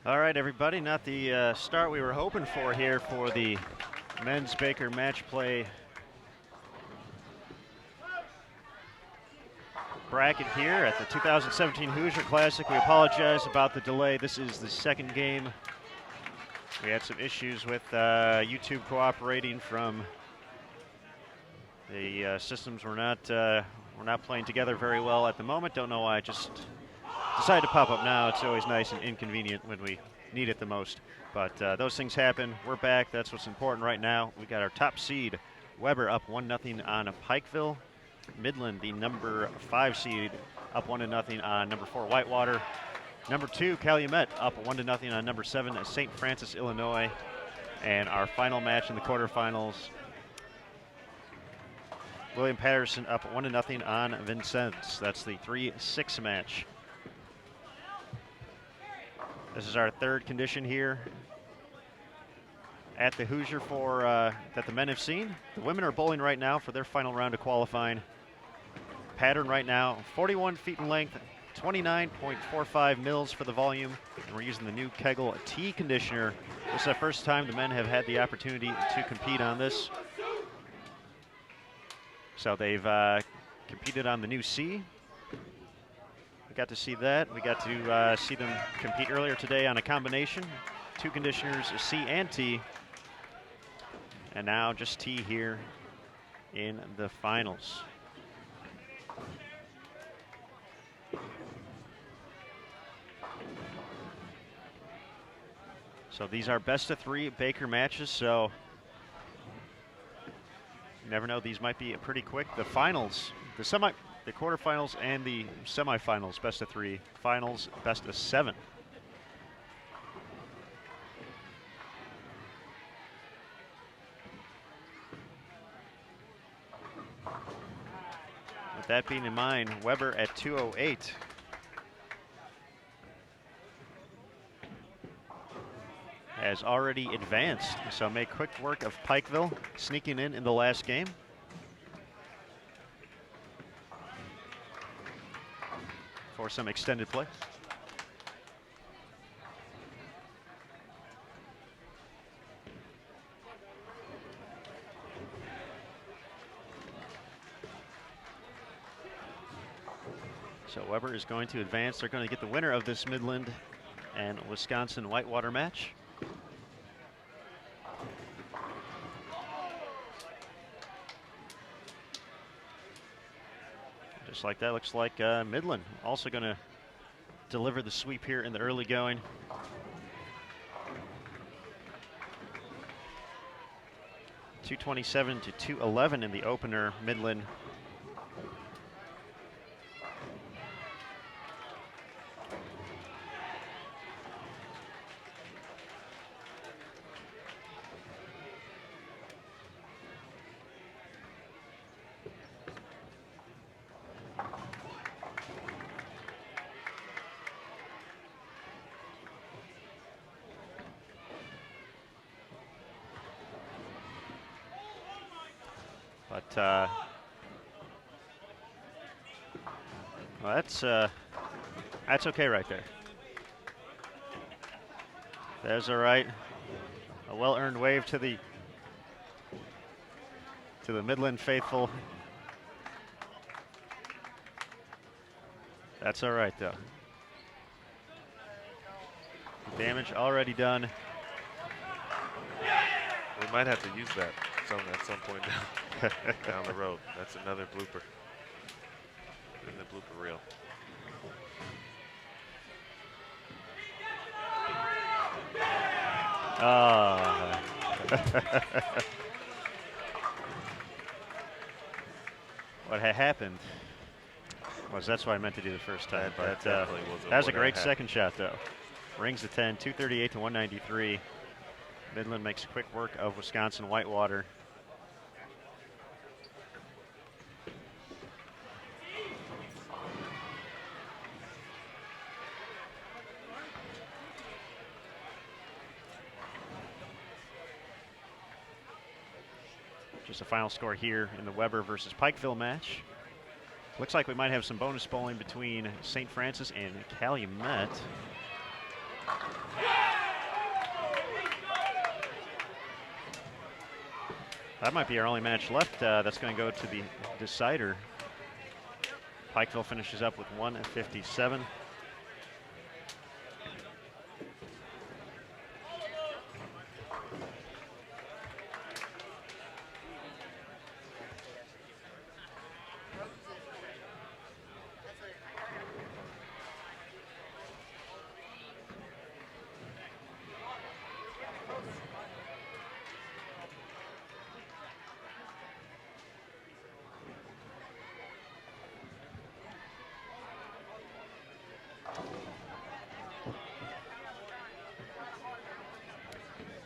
All right, everybody, not the start we were hoping for here for the men's Baker match play bracket here at the 2017 Hoosier Classic. We apologize about the delay. This is the second game. We had some issues with YouTube cooperating from the systems were not playing together very well at the moment. Don't know why. Just decided to pop up now. It's always nice and inconvenient when we need it the most. But those things happen. We're back. That's what's important right now. We got our top seed, Weber, up 1-0 on Pikeville. Midland, the number 5 seed, up 1-0 on number 4 Whitewater. Number 2 Calumet, up 1-0 on number 7 St. Francis, Illinois. And our final match in the quarterfinals, William Patterson up 1-0 on Vincennes. That's the 3-6 match. This is our third condition here at the Hoosier for that the men have seen. The women are bowling right now for their final round of qualifying. Pattern right now, 41 feet in length, 29.45 mils for the volume, and we're using the new Kegel T conditioner. This is the first time the men have had the opportunity to compete on this. So they've competed on the new C. We got to see that. We got to see them compete earlier today on a combination, 2 conditioners, C and T, and now just T here in the finals. So these are best of 3 Baker matches, so you never know, these might be pretty quick. The finals, the quarterfinals and the semifinals, best of 3. Finals, best of 7. With that being in mind, Weber at 208. Has already advanced, so make quick work of Pikeville, sneaking in the last game. for some extended play. So Weber is going to advance. They're going to get the winner of this Midland and Wisconsin Whitewater match. Just like that, looks like Midland also going to deliver the sweep here in the early going. .227 to .211 in the opener. Midland well, that's okay right there. There's all right. A well-earned wave to the Midland faithful. That's all right though. Damage already done. We might have to use that at some point down the road. That's another blooper in the blooper reel. What had happened was that's what I meant to do the first time. That was a great second shot though. Rings the 10, 238 to 193. Midland makes quick work of Wisconsin Whitewater. Just a final score here in the Weber versus Pikeville match. Looks like we might have some bonus bowling between St. Francis and Calumet. That might be our only match left. That's going to go to the decider. Pikeville finishes up with 157.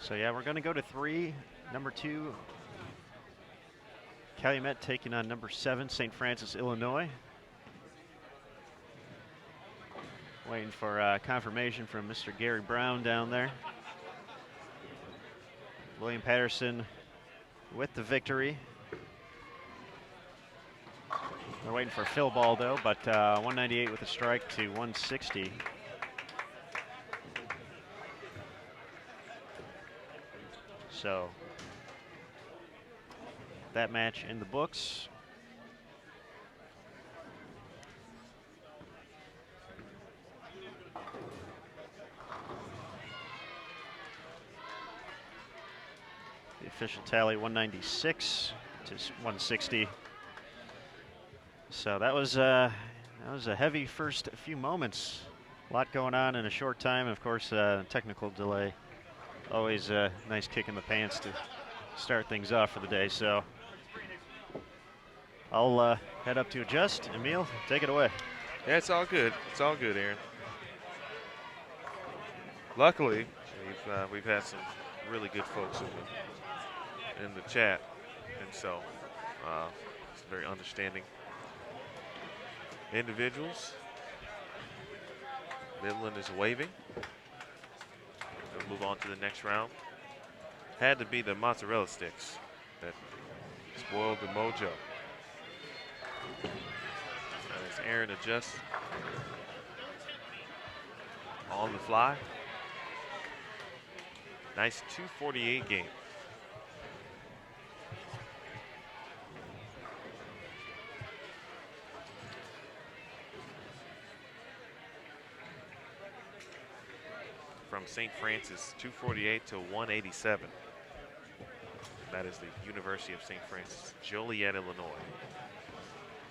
So yeah, we're going to go to 3. Number 2, Calumet taking on number 7, St. Francis, Illinois. Waiting for confirmation from Mr. Gary Brown down there. William Patterson with the victory. They're waiting for Phil ball though, but 198 with a strike to 160. So that match in the books. The official tally 196 to 160. So that was a heavy first few moments. A lot going on in a short time, and of course technical delay. Always a nice kick in the pants to start things off for the day. So I'll head up to adjust. Emil, take it away. Yeah, it's all good. It's all good, Aaron. Luckily, we've had some really good folks in the chat, and so it's very understanding individuals. Midland is waving. We'll move on to the next round. Had to be the mozzarella sticks that spoiled the mojo. As Aaron adjusts on the fly. Nice 2:48 game. From St. Francis, 248 to 187. That is the University of St. Francis, Joliet, Illinois.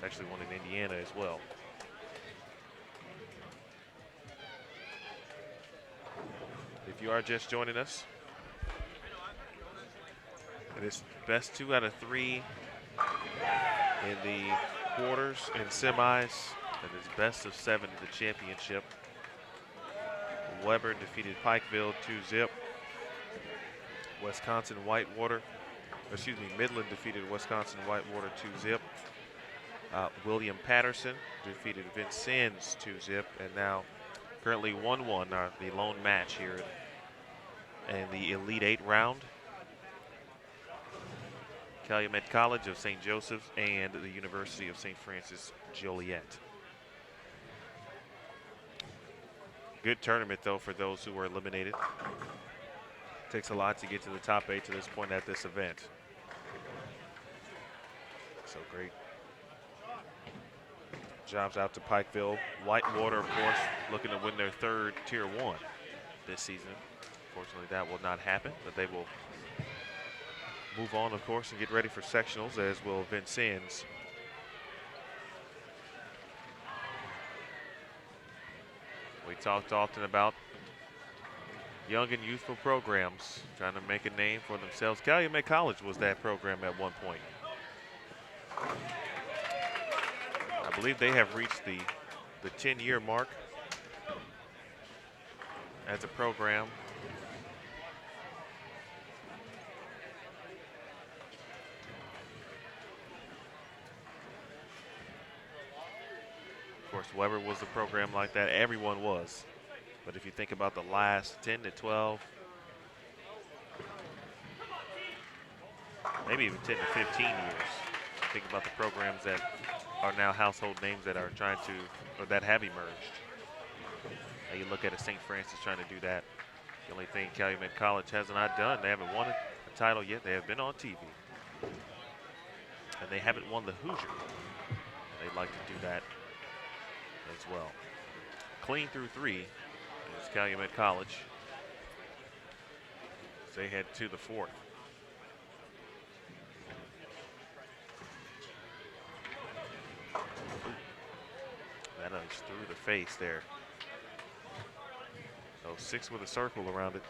Actually one in Indiana as well. If you are just joining us, it is best 2 out of 3 in the quarters and semis. And it's best of 7 in the championship. Weber defeated Pikeville 2-0. Midland defeated Wisconsin Whitewater 2-0. William Patterson defeated Vincennes 2-0, and now currently 1-1 the lone match here in the Elite 8 round. Calumet College of St. Joseph's and the University of St. Francis Joliet. Good tournament, though, for those who were eliminated. Takes a lot to get to the top 8 to this point at this event. So great jobs out to Pikeville. Whitewater, of course, looking to win their 3rd Tier 1 this season. Fortunately, that will not happen, but they will move on, of course, and get ready for sectionals, as will Vincennes. We talked often about young and youthful programs trying to make a name for themselves. Calumet College was that program at one point. I believe they have reached the 10-year mark as a program. Of course, Weber was a program like that. Everyone was. But if you think about the last 10 to 12, maybe even 10 to 15 years, think about the programs that are now household names that are trying to, or that have emerged. Now you look at a St. Francis trying to do that. The only thing Calumet College has not done, they haven't won a title yet. They have been on TV. And they haven't won the Hoosier. They'd like to do that as well. Clean through 3 is Calumet College. They head to the 4th. That is through the face there. Oh, 6 with a circle around it.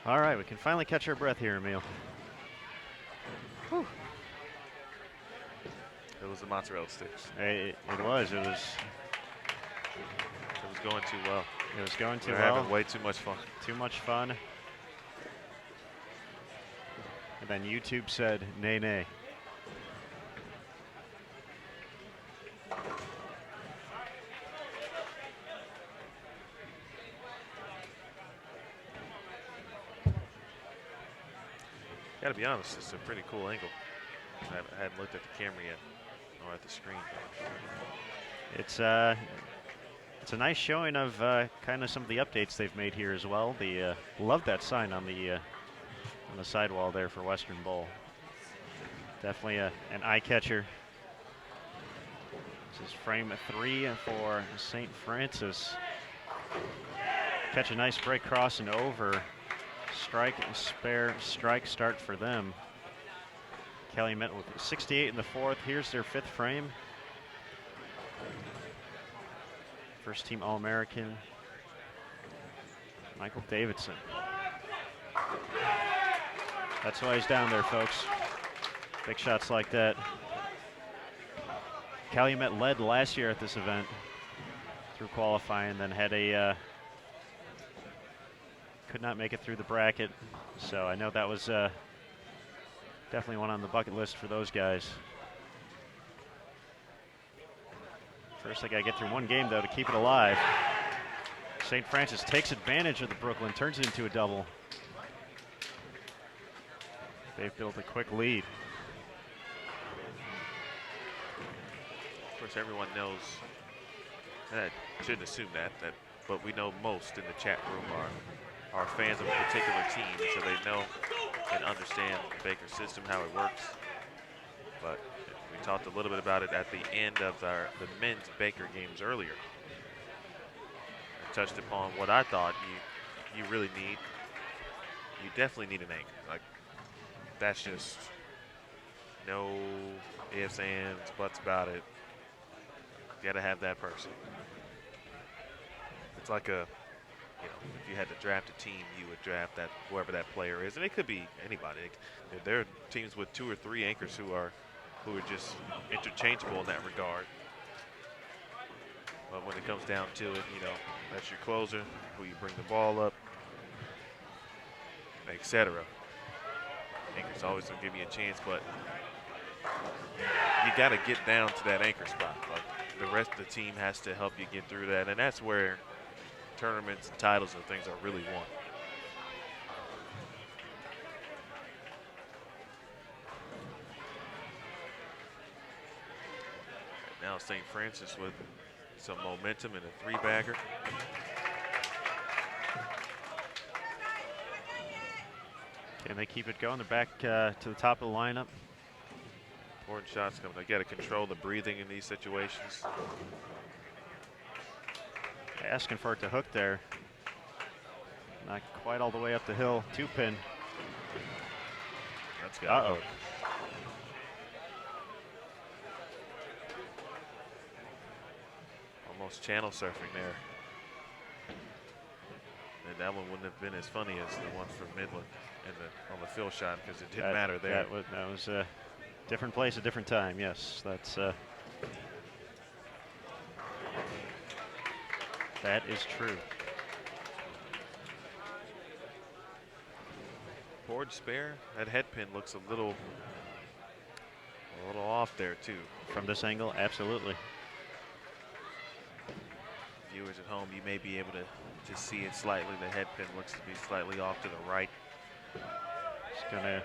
All right, we can finally catch our breath here, Emil. Whew. It was the mozzarella sticks. It was going too well. It was going too We're well. having way too much fun. Too much fun. And then YouTube said, nay, nay. Gotta be honest, it's a pretty cool angle. I hadn't looked at the camera yet, or at the screen. It's a nice showing of kind of some of the updates they've made here as well. The love that sign on the sidewall there for Western Bowl. Definitely an eye catcher. This is frame 3 for St. Francis. Catch a nice break cross and over. Strike and spare strike start for them. Calumet with 68 in the 4th. Here's their 5th frame. First team All-American, Michael Davidson. That's why he's down there, folks. Big shots like that. Calumet led last year at this event through qualifying, then had a could not make it through the bracket. So I know that was definitely one on the bucket list for those guys. First, they got to get through one game, though, to keep it alive. St. Francis takes advantage of the Brooklyn, turns it into a double. They've built a quick lead. Of course, everyone knows, I shouldn't assume that, but we know most in the chat room are fans of a particular team, so they know and understand the Baker system, how it works. But we talked a little bit about it at the end of the men's Baker games earlier. I touched upon what I thought you really need. You definitely need an anchor. Like, that's just no ifs, ands, buts about it. You got to have that person. It's like if you had to draft a team, you would draft whoever that player is, and it could be anybody. There are teams with 2 or 3 anchors who are just interchangeable in that regard. But when it comes down to it, that's your closer, who you bring the ball up, etc. Anchor's always gonna give you a chance, but you got to get down to that anchor spot. Like, the rest of the team has to help you get through that, and that's where tournaments and titles and things are really won. Now St. Francis with some momentum in a 3-bagger. Can they keep it going? They're back to the top of the lineup. Important shots coming. They got to control the breathing in these situations. Asking for it to hook there. Not quite all the way up the hill. 2-pin. That's good. Uh-oh. Almost channel surfing there. And that one wouldn't have been as funny as the one from Midland on the fill shot, because it didn't matter there. That was a different place, a different time. Yes, that is true. Board spare. That head pin looks a little off there too. From this angle, absolutely. Viewers at home, you may be able to see it slightly. The head pin looks to be slightly off to the right. Just gonna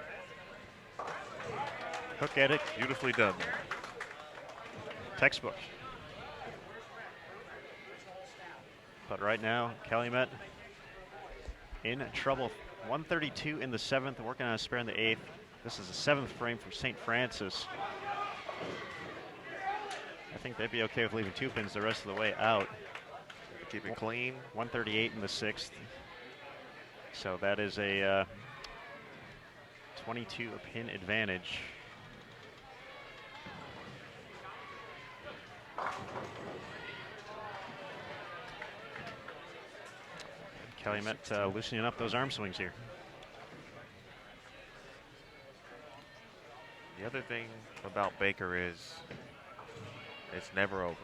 hook at it. Beautifully done there. Textbook. But right now, Calumet in trouble. 132 in the 7th, working on a spare in the 8th. This is the 7th frame from St. Francis. I think they'd be okay with leaving 2 pins the rest of the way out. Keep it clean. 138 in the 6th. So that is a 22 pin advantage. Calumet loosening up those arm swings here. The other thing about Baker is it's never over.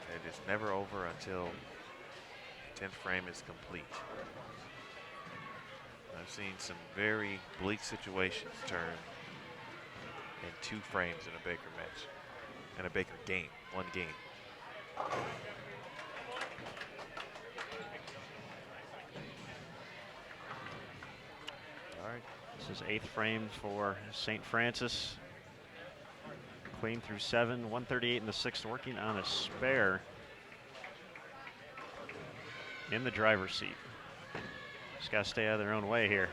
It is never over until 10th frame is complete. I've seen some very bleak situations turn in 2 frames in a Baker match, in a Baker game, one game. All right, this is 8th frame for St. Francis. Clean through 7, 138 in the 6th, working on a spare in the driver's seat. Just got to stay out of their own way here.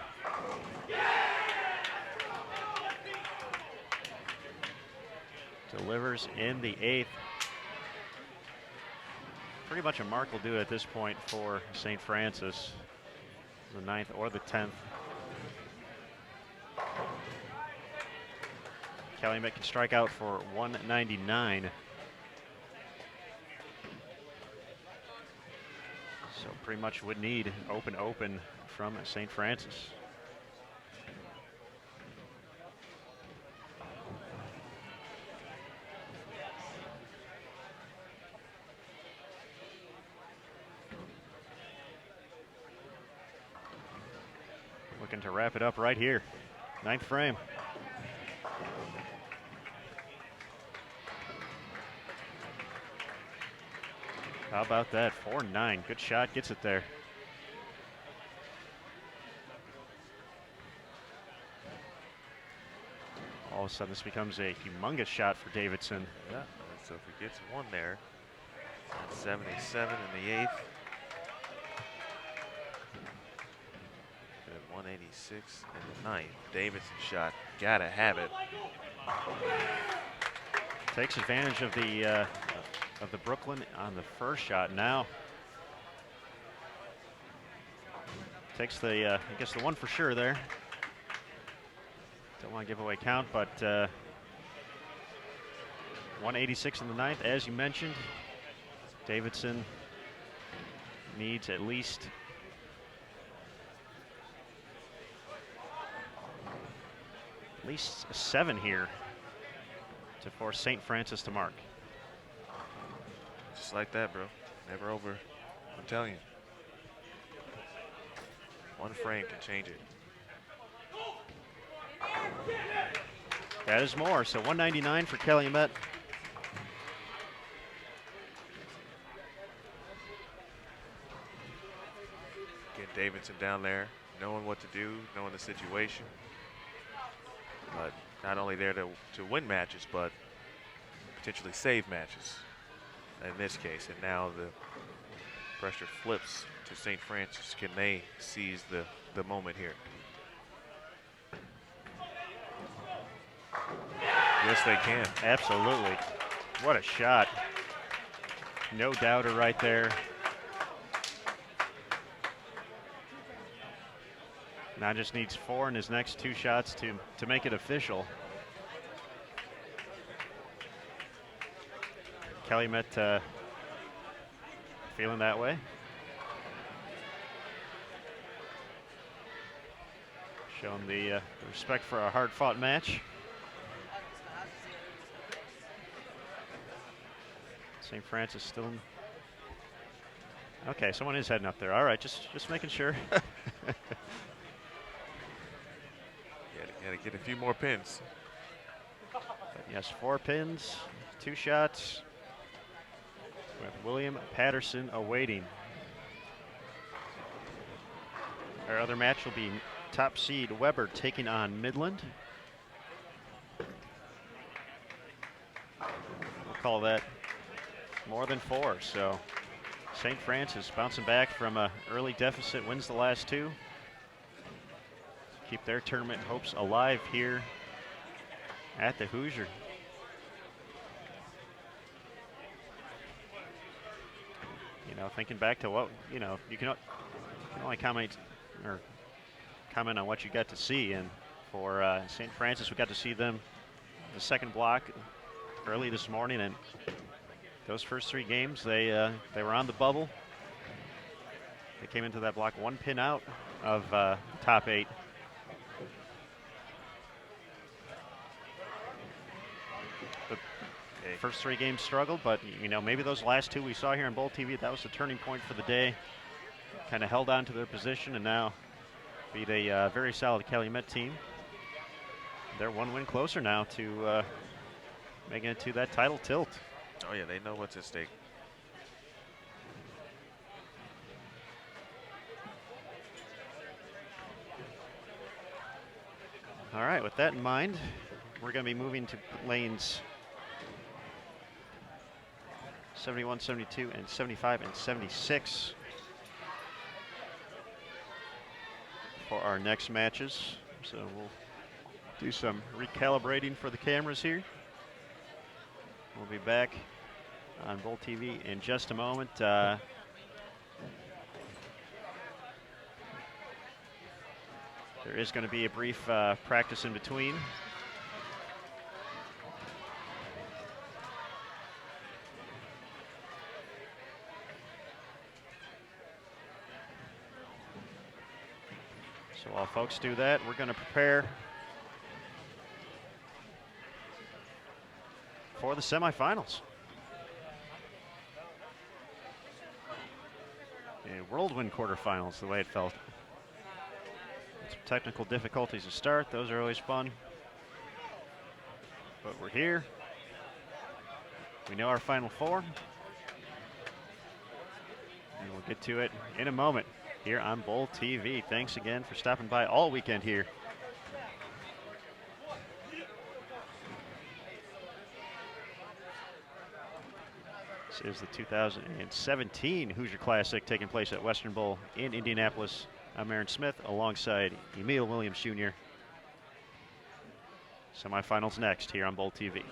Delivers in the 8th. Pretty much a mark will do it at this point for St. Francis, the 9th or the 10th. Calumet can strike out for 199. So pretty much would need open from St. Francis. Looking to wrap it up right here. 9th frame. How about that? 4-9. Good shot. Gets it there. All of a sudden, this becomes a humongous shot for Davidson. Yeah, so if he gets one there, that's 77 in the 8th. At 186 in the 9th. Davidson shot, gotta have it. Takes advantage of the Brooklyn on the first shot. Now takes the I guess the one for sure there. Don't want to give away count, but 186 in the 9th, as you mentioned. Davidson needs at least a 7 here to force St. Francis to mark. Just like that, bro. Never over. I'm telling you. One frame can change it. That is more. So 199 for Calumet. Get Davidson down there, knowing what to do, knowing the situation. But not only there to win matches, but potentially save matches in this case. And now the pressure flips to St. Francis. Can they seize the moment here? Yes, they can. Absolutely. What a shot. No doubter right there. Now just needs 4 in his next 2 shots to make it official. Calumet feeling that way. Showing the respect for a hard-fought match. St. Francis still in. Okay, someone is heading up there. All right, just making sure. Got to get a few more pins. Yes, 4 pins, 2 shots. With William Patterson awaiting. Our other match will be top seed Weber taking on Midland. We'll call that more than 4. So St. Francis bouncing back from an early deficit, wins the last 2. Keep their tournament hopes alive here at the Hoosier. You know, thinking back to what, you know, you can only comment on what you got to see. And for St. Francis, we got to see them the second block early this morning, and those first 3 games, they were on the bubble. They came into that block 1 pin out of top 8. The first 3 games struggled, but you know, maybe those last 2 we saw here on Bowl TV, that was the turning point for the day. Kind of held on to their position and now beat a very solid Calumet team. They're 1 win closer now to making it to that title tilt. Oh yeah, they know what's at stake. All right, with that in mind, we're going to be moving to lanes 71, 72, and 75, and 76 for our next matches. So we'll do some recalibrating for the cameras here. We'll be back on Bowl TV in just a moment. There is going to be a brief practice in between. So while folks do that, we're going to prepare for the semifinals. A whirlwind quarterfinals, the way it felt. Some technical difficulties to start, those are always fun. But we're here. We know our Final 4. And we'll get to it in a moment here on Bowl TV. Thanks again for stopping by all weekend here. This is the 2017 Hoosier Classic taking place at Western Bowl in Indianapolis. I'm Aaron Smith alongside Emil Williams Jr. Semifinals next here on Bowl TV.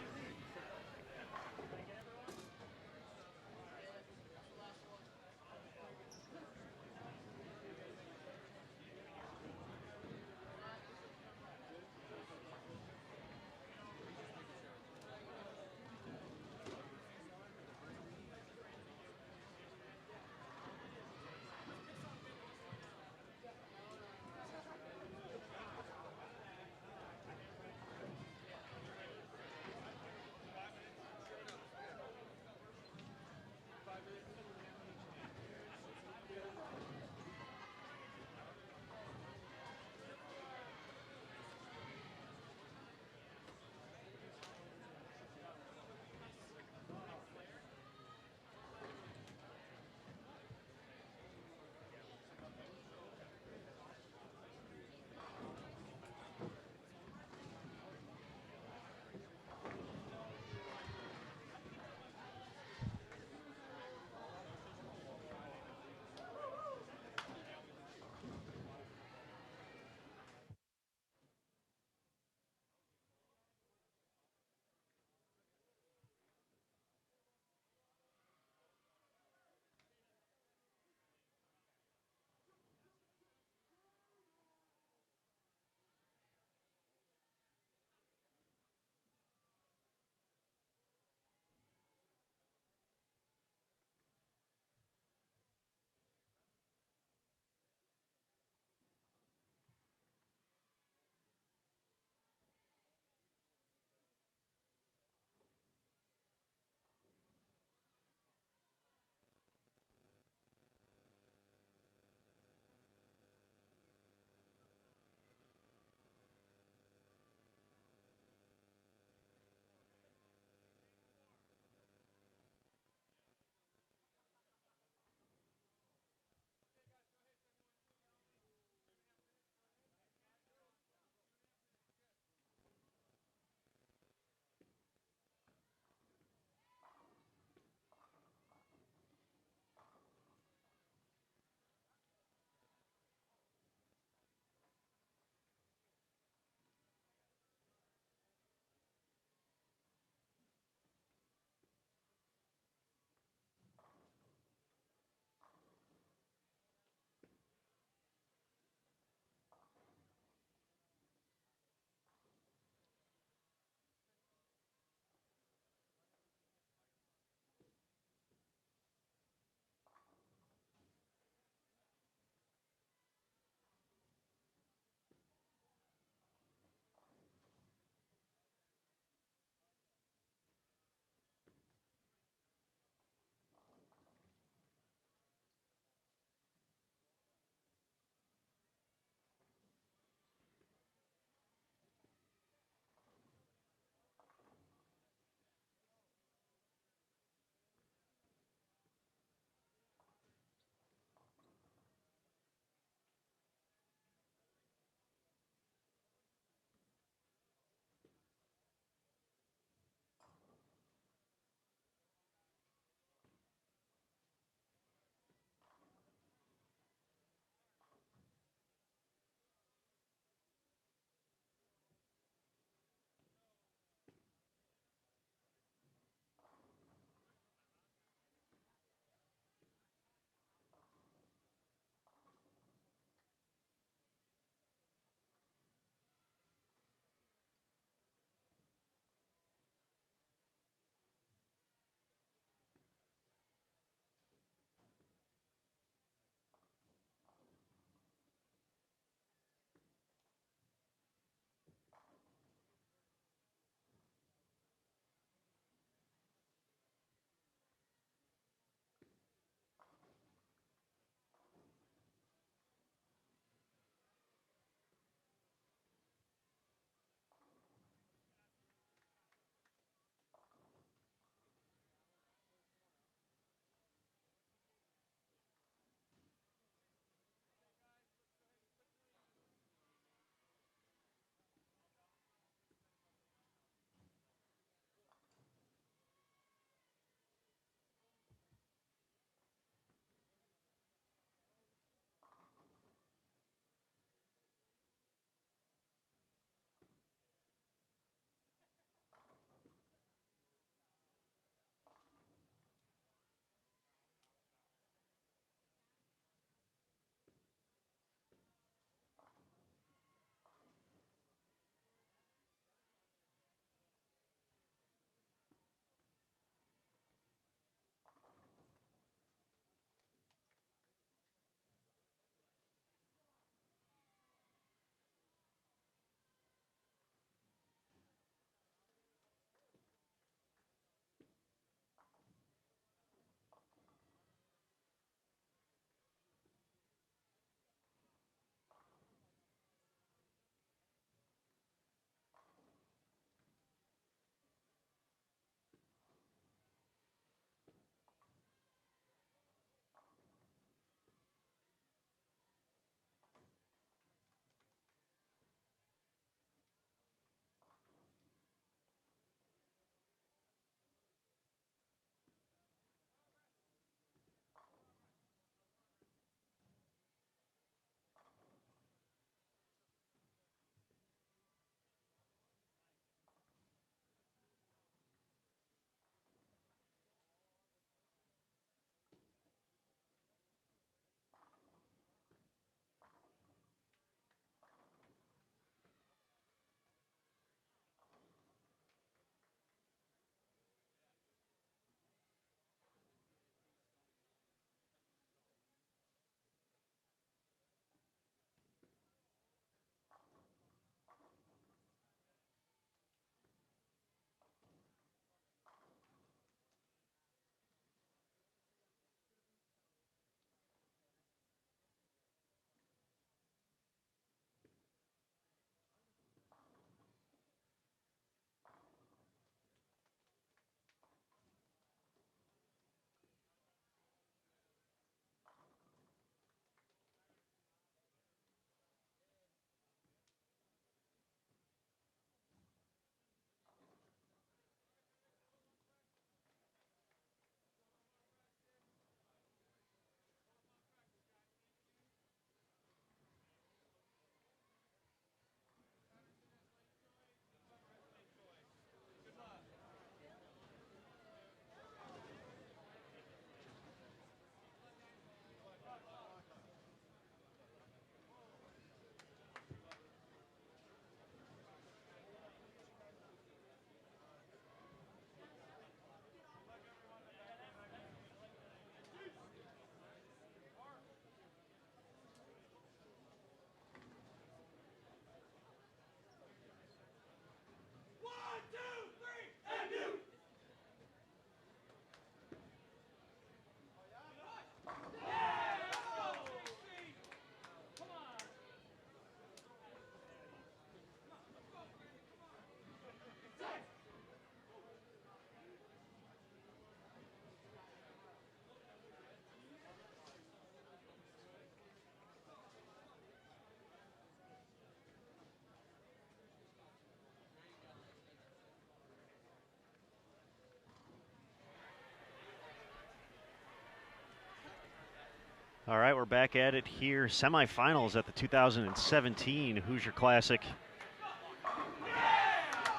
All right, we're back at it here. Semifinals at the 2017 Hoosier Classic.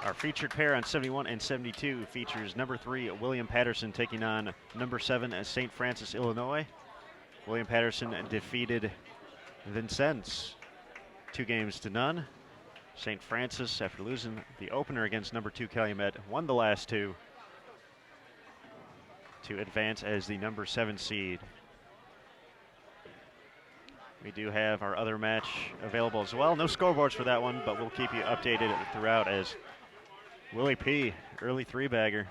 Our featured pair on 71 and 72 features number 3 William Patterson taking on number 7 St. Francis, Illinois. William Patterson defeated Vincennes 2-0. St. Francis, after losing the opener against number 2 Calumet, won the last two to advance as the number 7 seed. We do have our other match available as well. No scoreboards for that one, but we'll keep you updated throughout as Willie P, early 3-bagger.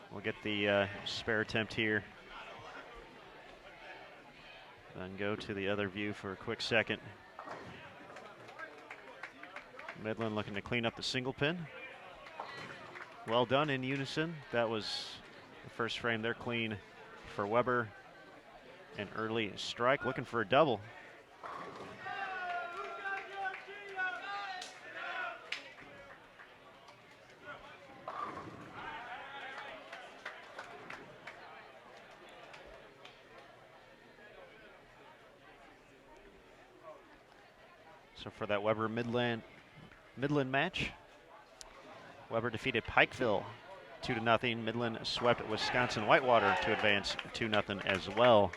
We'll get the spare attempt here. Then go to the other view for a quick second. Midland looking to clean up the single pin. Well done in unison. That was the first frame. They're clean for Weber. An early strike, looking for a double. So for that Weber Midland match, Weber defeated Pikeville 2-0. Midland swept Wisconsin Whitewater to advance 2-0 as well.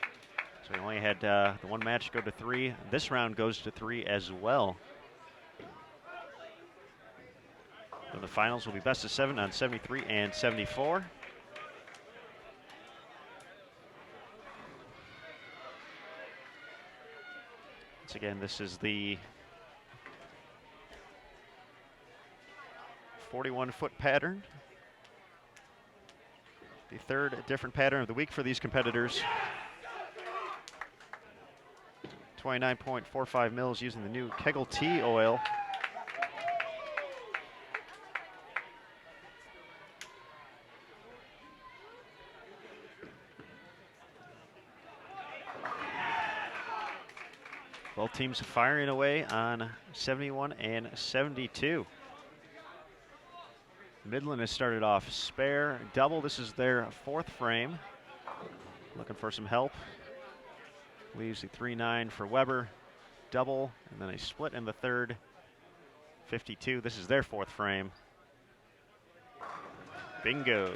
So we only had the one match go to 3. This round goes to 3 as well. So the finals will be best of 7 on 73 and 74. Once again, this is the 41-foot pattern. The third different pattern of the week for these competitors. 29.45 mils using the new Kegel T oil. Both teams firing away on 71 and 72. Midland has started off spare, double. This is their 4th frame. Looking for some help. Leaves the 3-9 for Weber, double, and then a split in the 3rd. 52, this is their 4th frame. Bingo.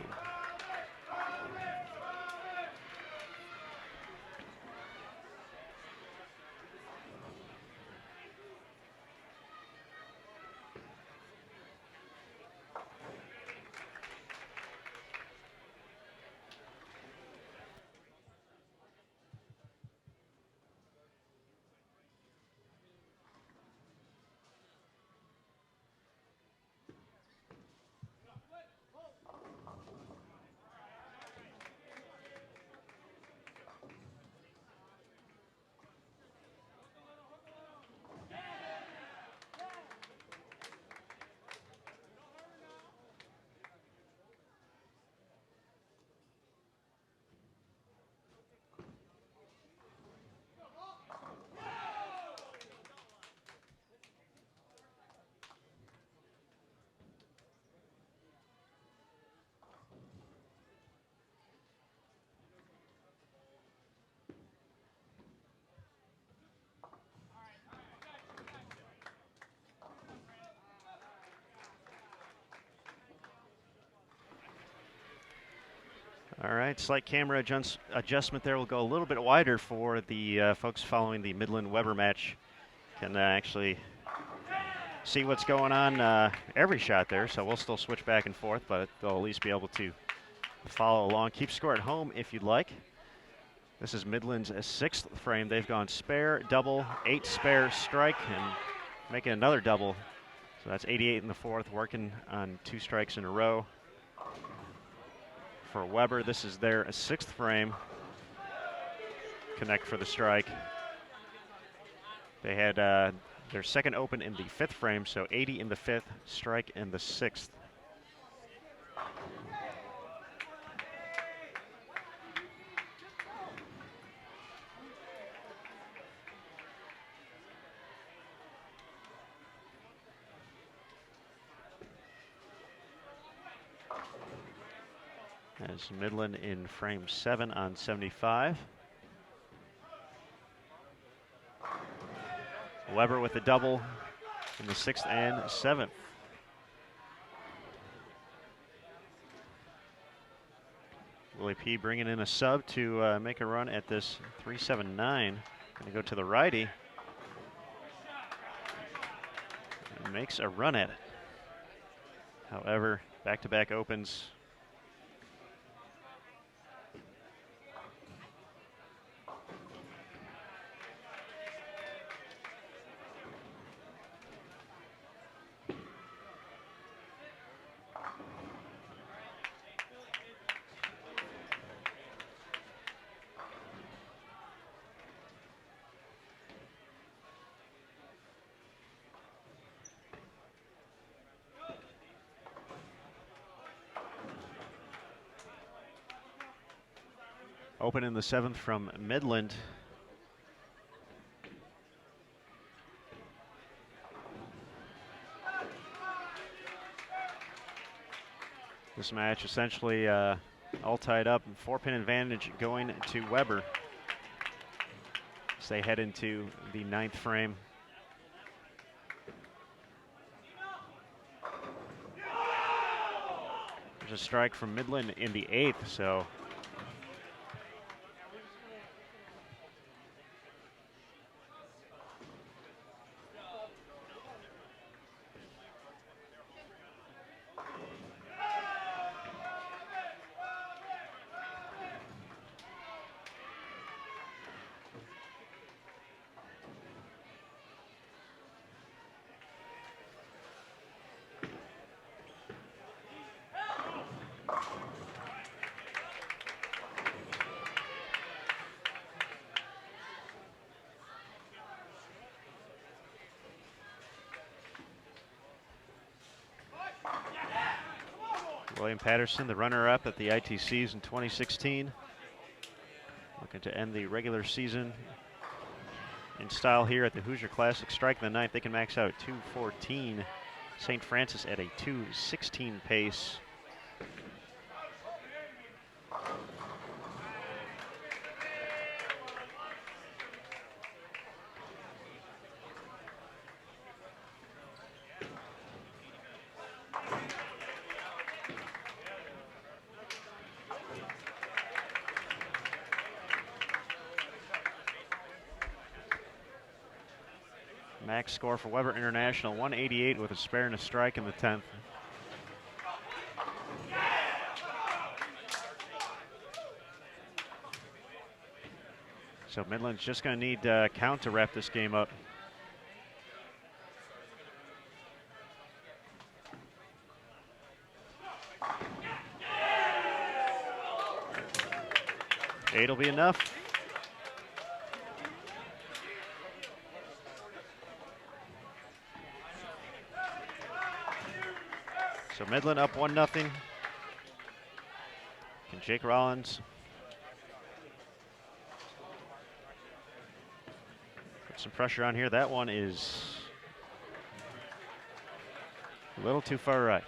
All right, slight camera adjustment there. We'll go a little bit wider for the folks following the Midland-Weber match. Can actually see what's going on every shot there, so we'll still switch back and forth, but they'll at least be able to follow along. Keep score at home if you'd like. This is Midland's 6th frame. They've gone spare, double, 8 spare, strike, and making another double. So that's 88 in the 4th, working on 2 strikes in a row. For Weber, this is their 6th frame. Connect for the strike. They had their 2nd open in the 5th frame, so 80 in the 5th, strike in the 6th. As Midland in frame 7 on 75. Weber with a double in the 6th and 7th. Willie P bringing in a sub to make a run at this 3-7-9. Going to go to the righty. And makes a run at it. However, back-to-back opens. Open in the 7th from Midland. This match essentially all tied up, 4-pin advantage going to Weber as they head into the 9th frame. There's a strike from Midland in the 8th, so William Patterson, the runner-up at the ITCs in 2016. Looking to end the regular season in style here at the Hoosier Classic. Strike in the 9th, they can max out at 2:14. St. Francis at a 2:16 pace. Max score for Weber International, 188 with a spare and a strike in the 10th. So Midland's just going to need count to wrap this game up. Eight'll be enough. So Midland up 1-0. Can Jake Rollins put some pressure on here? That one is a little too far right.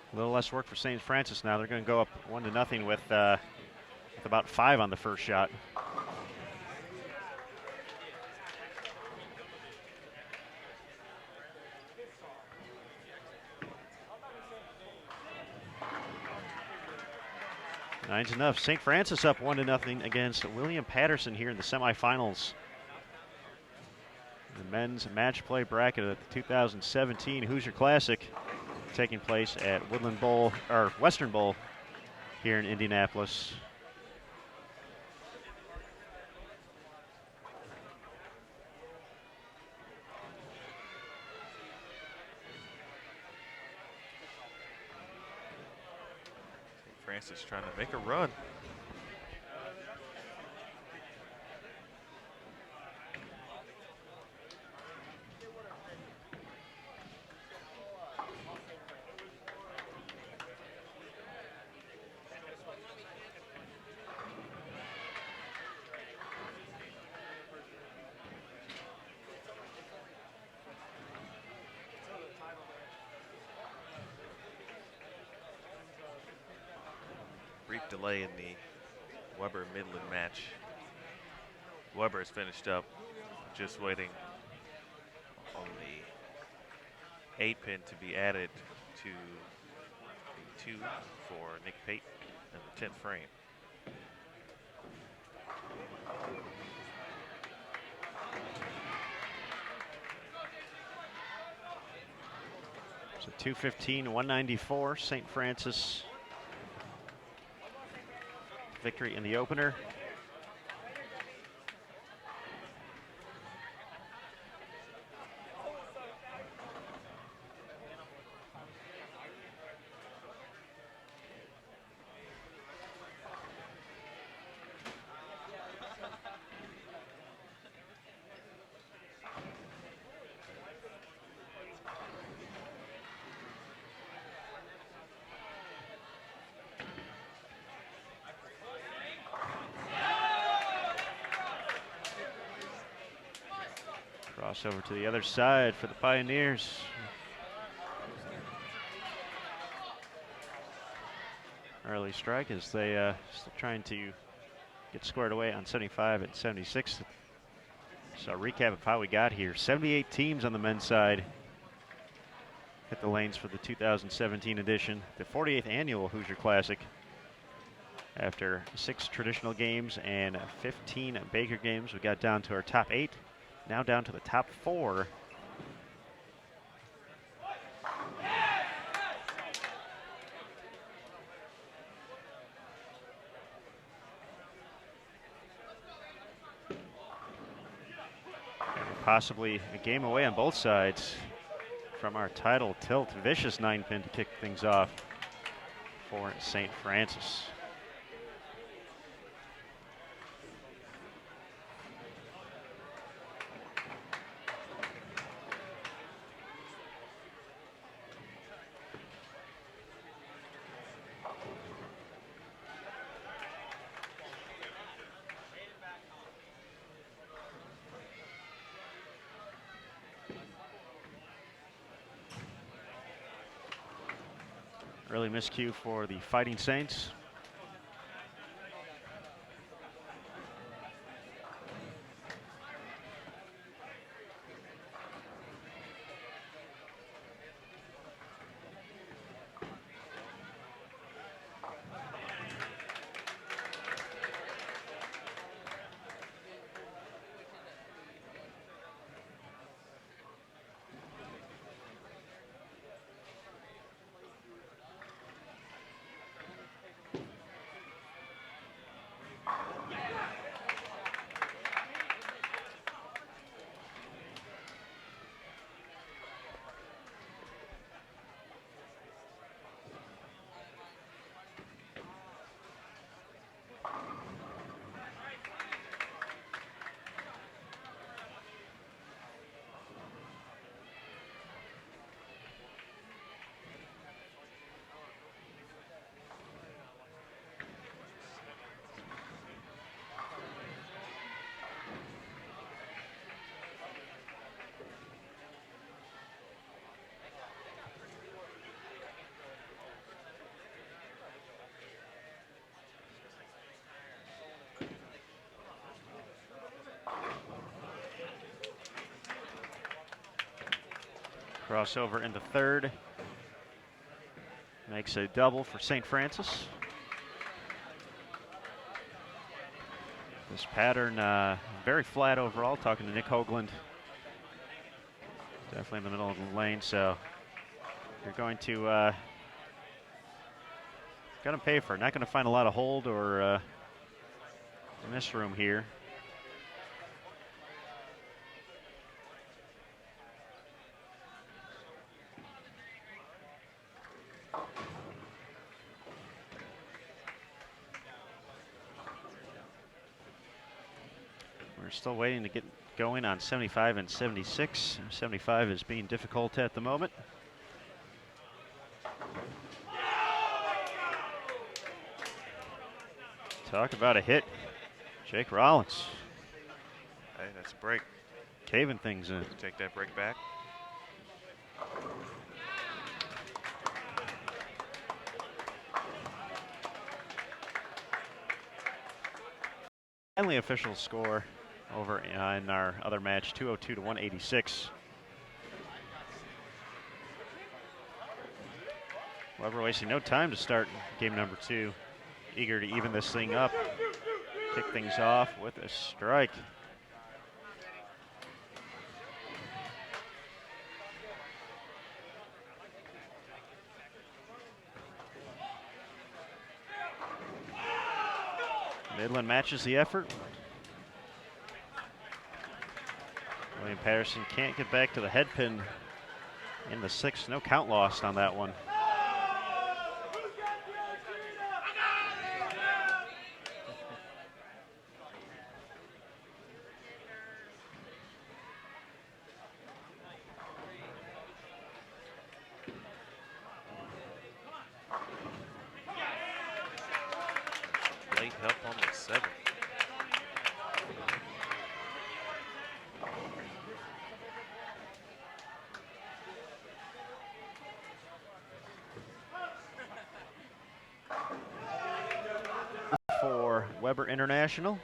A little less work for St. Francis now. They're going to go up 1-0 with about 5 on the first shot. Nine's enough. St. Francis up 1-0 against William Patterson here in the semifinals. The men's match play bracket at the 2017 Hoosier Classic, taking place at Woodland Bowl, or Western Bowl, here in Indianapolis. Francis trying to make a run. delay in the Weber-Midland match. Weber is finished up, just waiting on the 8-pin to be added to the 2 for Nick Pate in the 10th frame. So 215, 194, St. Francis victory in the opener. Crossover to the other side for the Pioneers. Early strike as they still trying to get squared away on 75 and 76. So a recap of how we got here. 78 teams on the men's side hit the lanes for the 2017 edition, the 48th annual Hoosier Classic. After 6 traditional games and 15 Baker games, we got down to our top 8. Now down to the top 4. And possibly a game away on both sides from our title tilt. Vicious 9-pin to kick things off for St. Francis. Early miscue for the Fighting Saints. Crossover in the third. Makes a double for St. Francis. This pattern very flat overall, talking to Nick Hoagland. Definitely in the middle of the lane, so you're going to gonna pay for it. Not gonna find a lot of hold or miss room here. We're still waiting to get going on 75 and 76. 75 is being difficult at the moment. Talk about a hit. Jake Rollins. Hey, that's a break. Caving things in. Take that break back. finally official score over in our other match, 202 to 186. Weber wasting no time to start game number 2. Eager to even this thing up. Kick things off with a strike. Midland matches the effort. William Patterson can't get back to the head pin in the 6th. No count lost on that one. Late help on the 7th. For Weber International.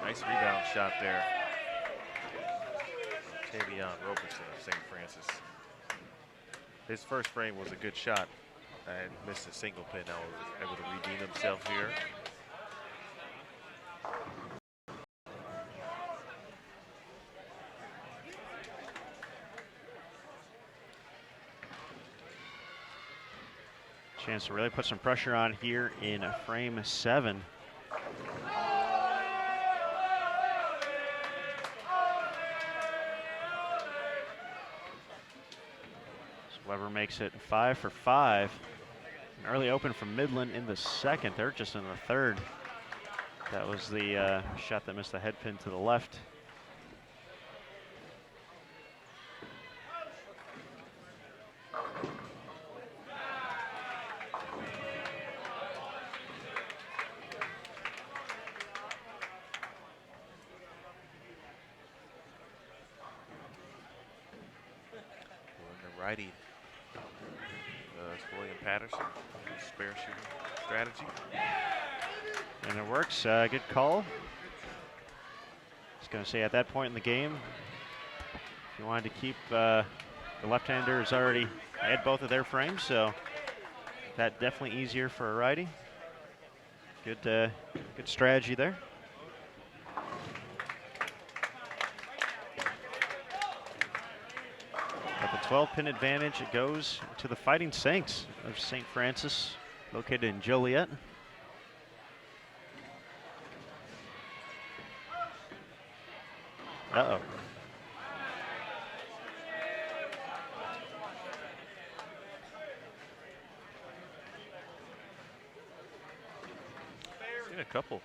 Nice rebound shot there. Tavion Roberson of St. Francis. His first frame was a good shot and missed a single pin. Now was able to redeem himself here. Chance to really put some pressure on here in frame 7. Weber makes it 5 for 5. An early open from Midland in the 2nd. They're just in the 3rd. That was the shot that missed the head pin to the left. Righty. It's William Patterson. Spare shooting strategy. And it works. Good call. Just going to say at that point in the game, if you wanted to keep the left-handers already had both of their frames, so that definitely easier for a righty. Good strategy there. At the 12-pin advantage, it goes to the Fighting Saints of St. Francis, located in Joliet. Uh-oh. Seen a couple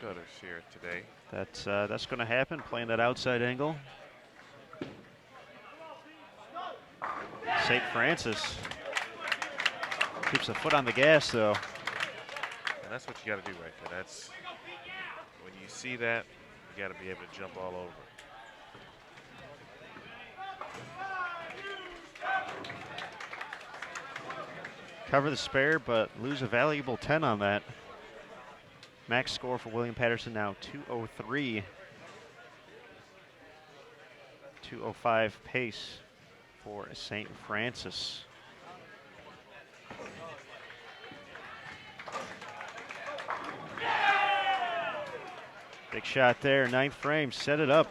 gutters here today. That's going to happen, playing that outside angle. St. Francis keeps a foot on the gas, though. And that's what you got to do right there. That's when you see that, you got to be able to jump all over. Cover the spare, but lose a valuable 10 on that. Max score for William Patterson now 203. 205 pace for St. Francis. Big shot there, 9th frame, set it up.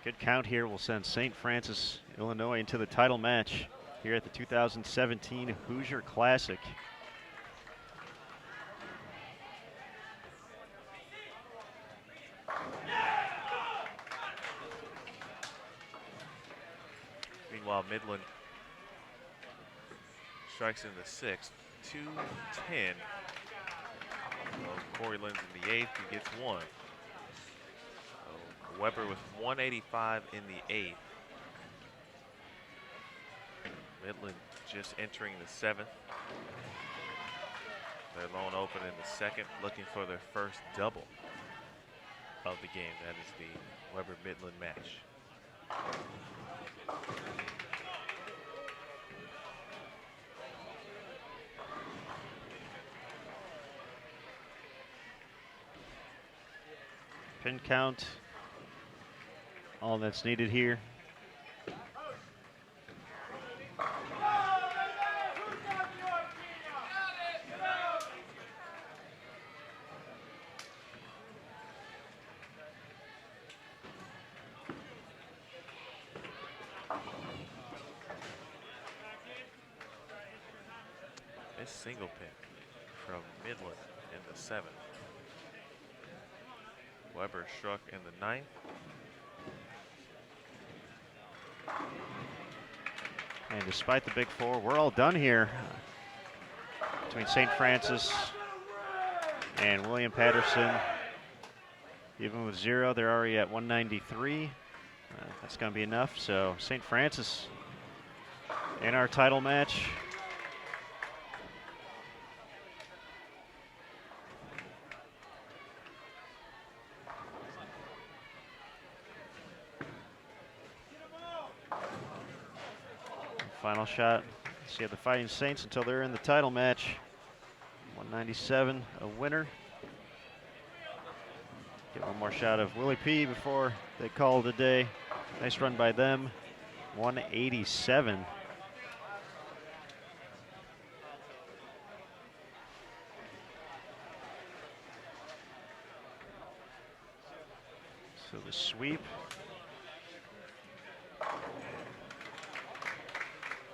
Good count here will send St. Francis, Illinois into the title match here at the 2017 Hoosier Classic. Midland strikes in the 6th, 2-10. Corey Lenz in the 8th, he gets 1. Weber with 185 in the 8th. Midland just entering the 7th. They're lone open in the 2nd, looking for their first double of the game. That is the Weber-Midland match. Pin count, all that's needed here. This single pin from Midland in the 7th. Weber struck in the 9th. And despite the big 4, we're all done here between St. Francis and William Patterson. Even with 0, they're already at 193. That's going to be enough. So St. Francis in our title match. Final shot. So you have the Fighting Saints until they're in the title match. 197, a winner. Get one more shot of Willie P before they call it a day. Nice run by them. 187. So the sweep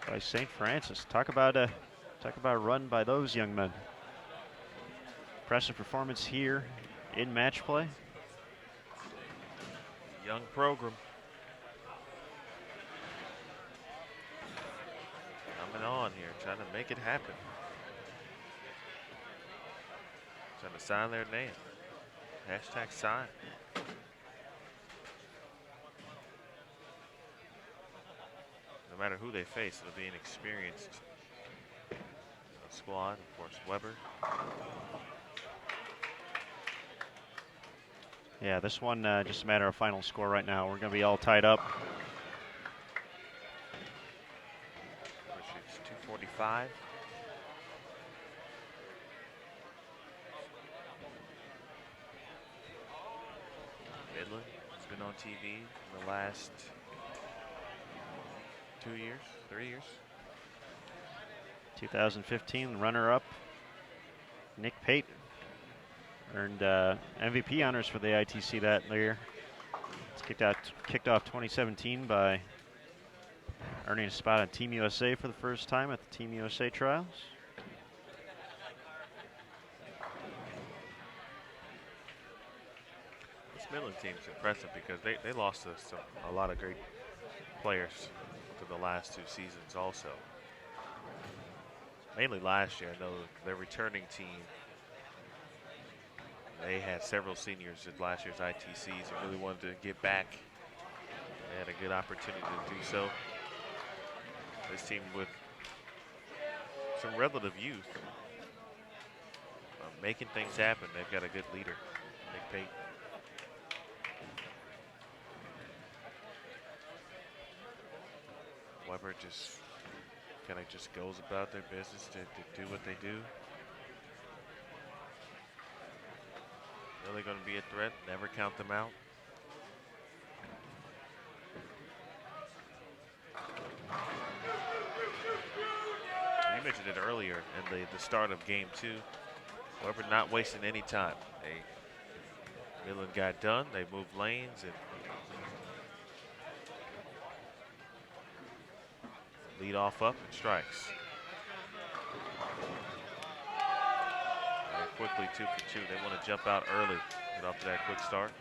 by St. Francis. Talk about a run by those young men. Impressive performance here in match play. Young program. Coming on here, trying to make it happen. Trying to sign their name. Hashtag sign. No matter who they face, it'll be an experienced squad. Of course, Weber. Yeah, this one just a matter of final score right now. We're going to be all tied up. Weber shoots 245. Midland has been on TV in the last 2 years, 3 years. 2015 runner-up Nick Pate earned MVP honors for the ITC that year. It's kicked off 2017 by earning a spot on Team USA for the first time at the Team USA trials. This Midland team's impressive because they lost a lot of great players to the last 2 seasons also. Mainly last year, I know their returning team, they had several seniors at last year's ITCs and really wanted to get back. They had a good opportunity to do so. This team with some relative youth, making things happen. They've got a good leader, Nick Pate. Weber just kind of just goes about their business to do what they do. Really going to be a threat. Never count them out. You mentioned it earlier in the start of game 2. Weber not wasting any time. Midland got done. They moved lanes and lead off up and strikes. Very quickly 2 for 2. They want to jump out early, get off to that quick start.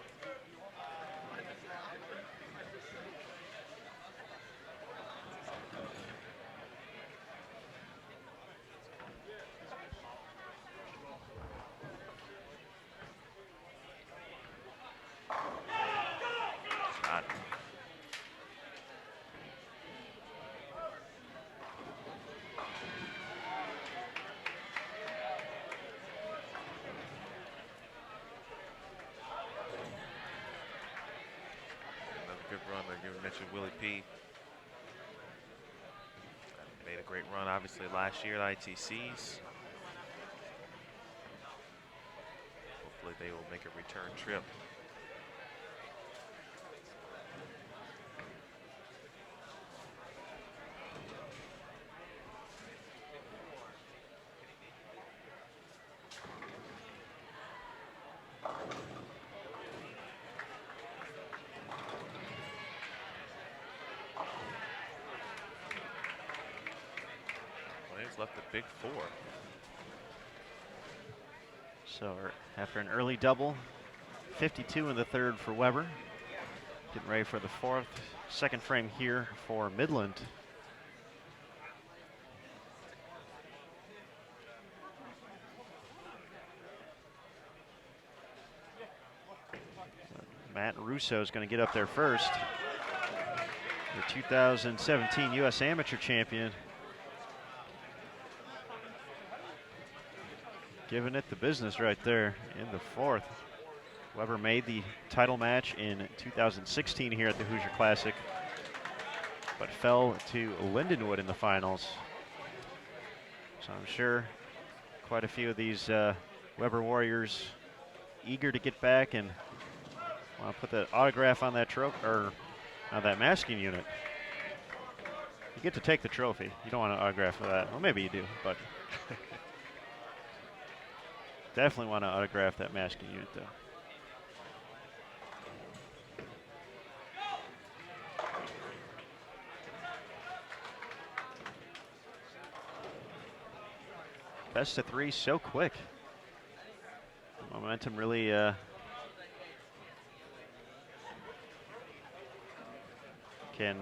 mentioned Willie P. Made a great run, obviously, last year at ITCs. Hopefully they will make a return trip. Flames left the big four. So after an early double, 52 in the third for Weber. Getting ready for the fourth. Second frame here for Midland. Matt Russo is going to get up there first. The 2017 U.S. Amateur Champion. Giving it the business right there in the fourth. Weber made the title match in 2016 here at the Hoosier Classic, but fell to Lindenwood in the finals. So I'm sure quite a few of these Weber Warriors eager to get back and want to put that autograph on that trophy, or on that masking unit. You get to take the trophy. You don't want to autograph for that. Well, maybe you do, but definitely want to autograph that masking unit, though. Best of three so quick. Momentum really can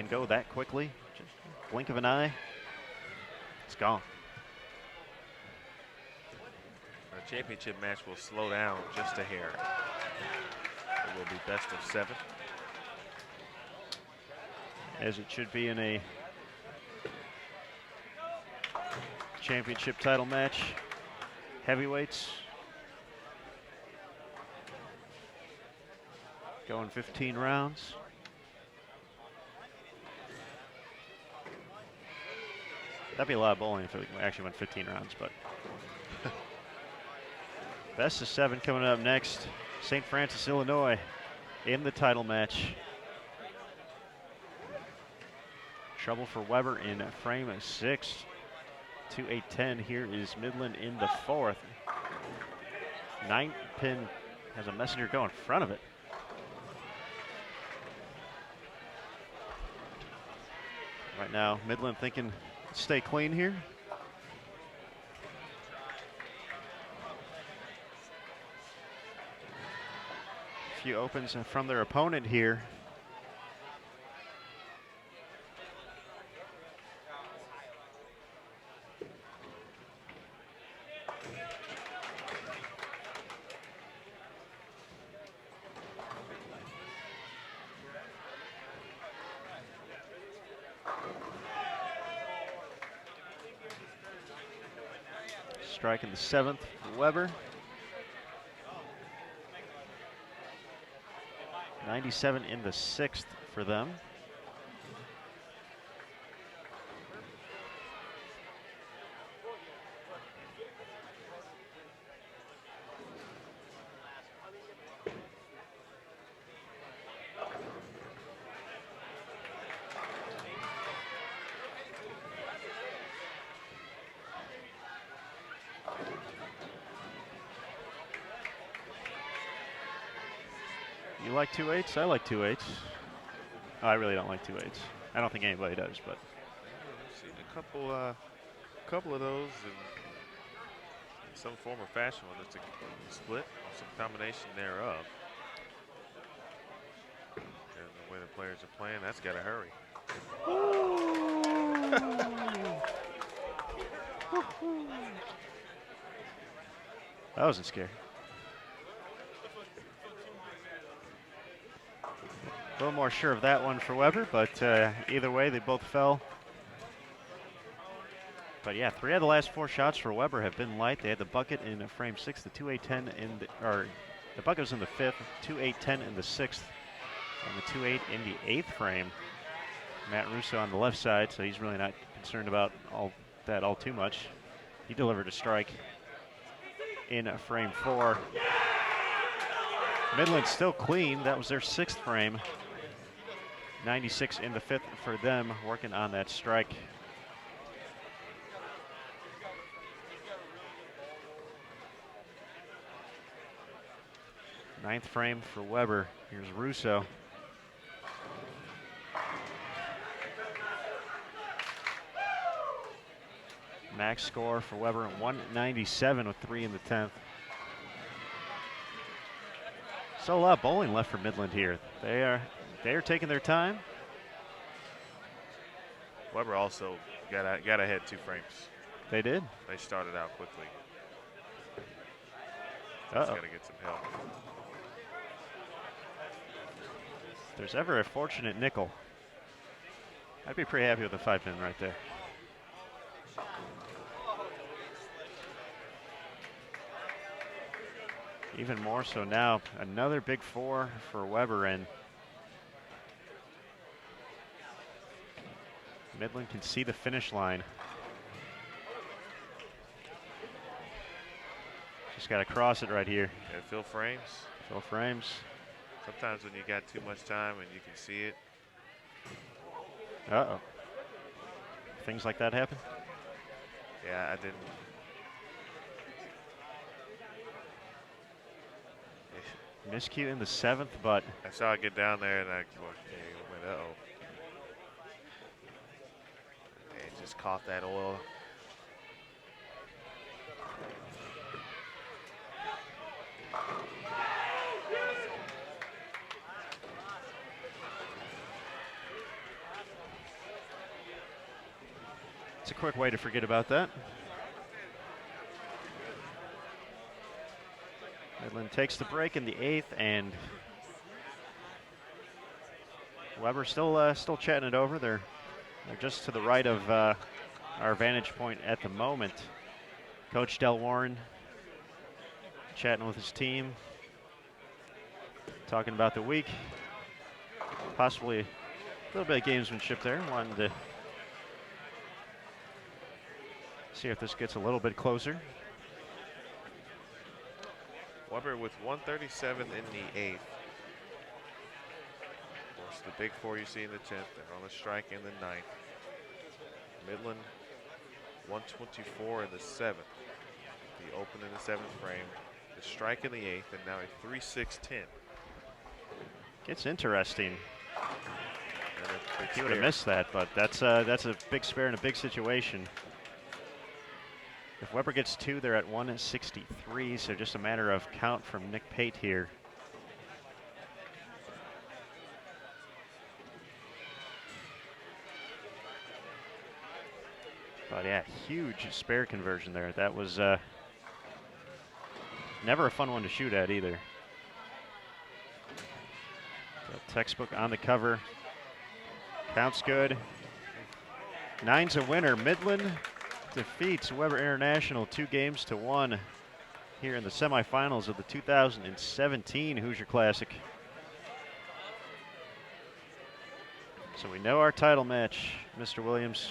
go that quickly. Just blink of an eye, it's gone. The championship match will slow down just a hair. It will be best of 7. As it should be in a championship title match. Heavyweights going 15 rounds. That'd be a lot of bowling if it actually went 15 rounds, but best of 7 coming up next. St. Francis, Illinois in the title match. Trouble for Weber in frame 6. 2-8-10. Here is Midland in the fourth. 9-pin has a messenger go in front of it. Right now, Midland thinking stay clean here. A few opens from their opponent here. Striking the 7th for Weber. 97 in the 6th for them. You like 2-8s? I like 2-8s. Oh, I really don't like 2-8s. I don't think anybody does, but I've seen a couple of those in some form or fashion, whether it's a split or some combination thereof. And the way the players are playing, that's got to hurry. that wasn't scary. A little more sure of that one for Weber, but either way, they both fell. But yeah, 3 of the last 4 shots for Weber have been light. They had the bucket in frame 6, the 2-8-10 in the, or the bucket was in the 5th, 2-8-10 in the 6th. On the 2-8 in the 8th frame. Matt Russo on the left side, so he's really not concerned about all that all too much. He delivered a strike in frame 4. Midland still clean. That was their 6th frame. 96 in the 5th for them, working on that strike. Ninth frame for Weber. Here's Russo. Max score for Weber at 197 with 3 in the 10th. So a lot of bowling left for Midland here. They are taking their time. Weber also got ahead 2 frames. They did. They started out quickly. Uh-oh. Just got to get some help. If there's ever a fortunate nickel, I'd be pretty happy with the 5-pin right there. Even more so now. Another big 4 for Weber, and Midland can see the finish line. Just got to cross it right here. Yeah, fill frames. Fill frames. Sometimes when you got too much time and you can see it. Uh-oh. Things like that happen? Yeah, I didn't. Miscue in the 7th, but I saw it get down there and I went, uh-oh. And just caught that oil. it's a quick way to forget about that. Midland takes the break in the 8th, and Weber still chatting it over. They're just to the right of our vantage point at the moment. Coach Del Warren chatting with his team, talking about the week, possibly a little bit of gamesmanship there. Wanted to see if this gets a little bit closer. Weber with 137 in the 8th. Of course, the big 4 you see in the 10th. They're on a strike in the 9th. Midland 124 in the 7th. The open in the 7th frame. The strike in the 8th, and now a 3-6-10. It's interesting. And He would have missed that, but that's a big spare in a big situation. If Weber gets 2, they're at 163, so just a matter of count from Nick Pate here. But yeah, huge spare conversion there. That was never a fun one to shoot at either. The textbook on the cover. Counts good. 9's a winner. Midland defeats Weber International 2-1 here in the semifinals of the 2017 Hoosier Classic. So we know our title match, Mr. Williams.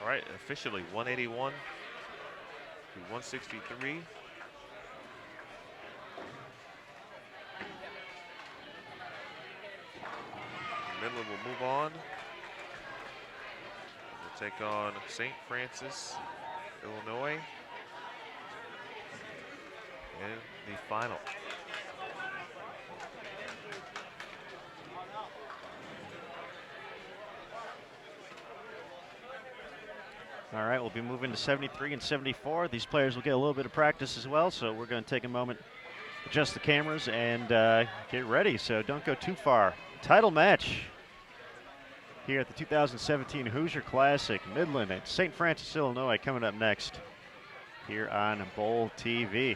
All right, officially 181 to 163. Midland will move on. We'll take on St. Francis, Illinois in the final. All right, we'll be moving to 73 and 74. These players will get a little bit of practice as well, so we're going to take a moment, adjust the cameras, and get ready. So don't go too far. Title match here at the 2017 Hoosier Classic. Midland and St. Francis, Illinois coming up next here on Bowl TV.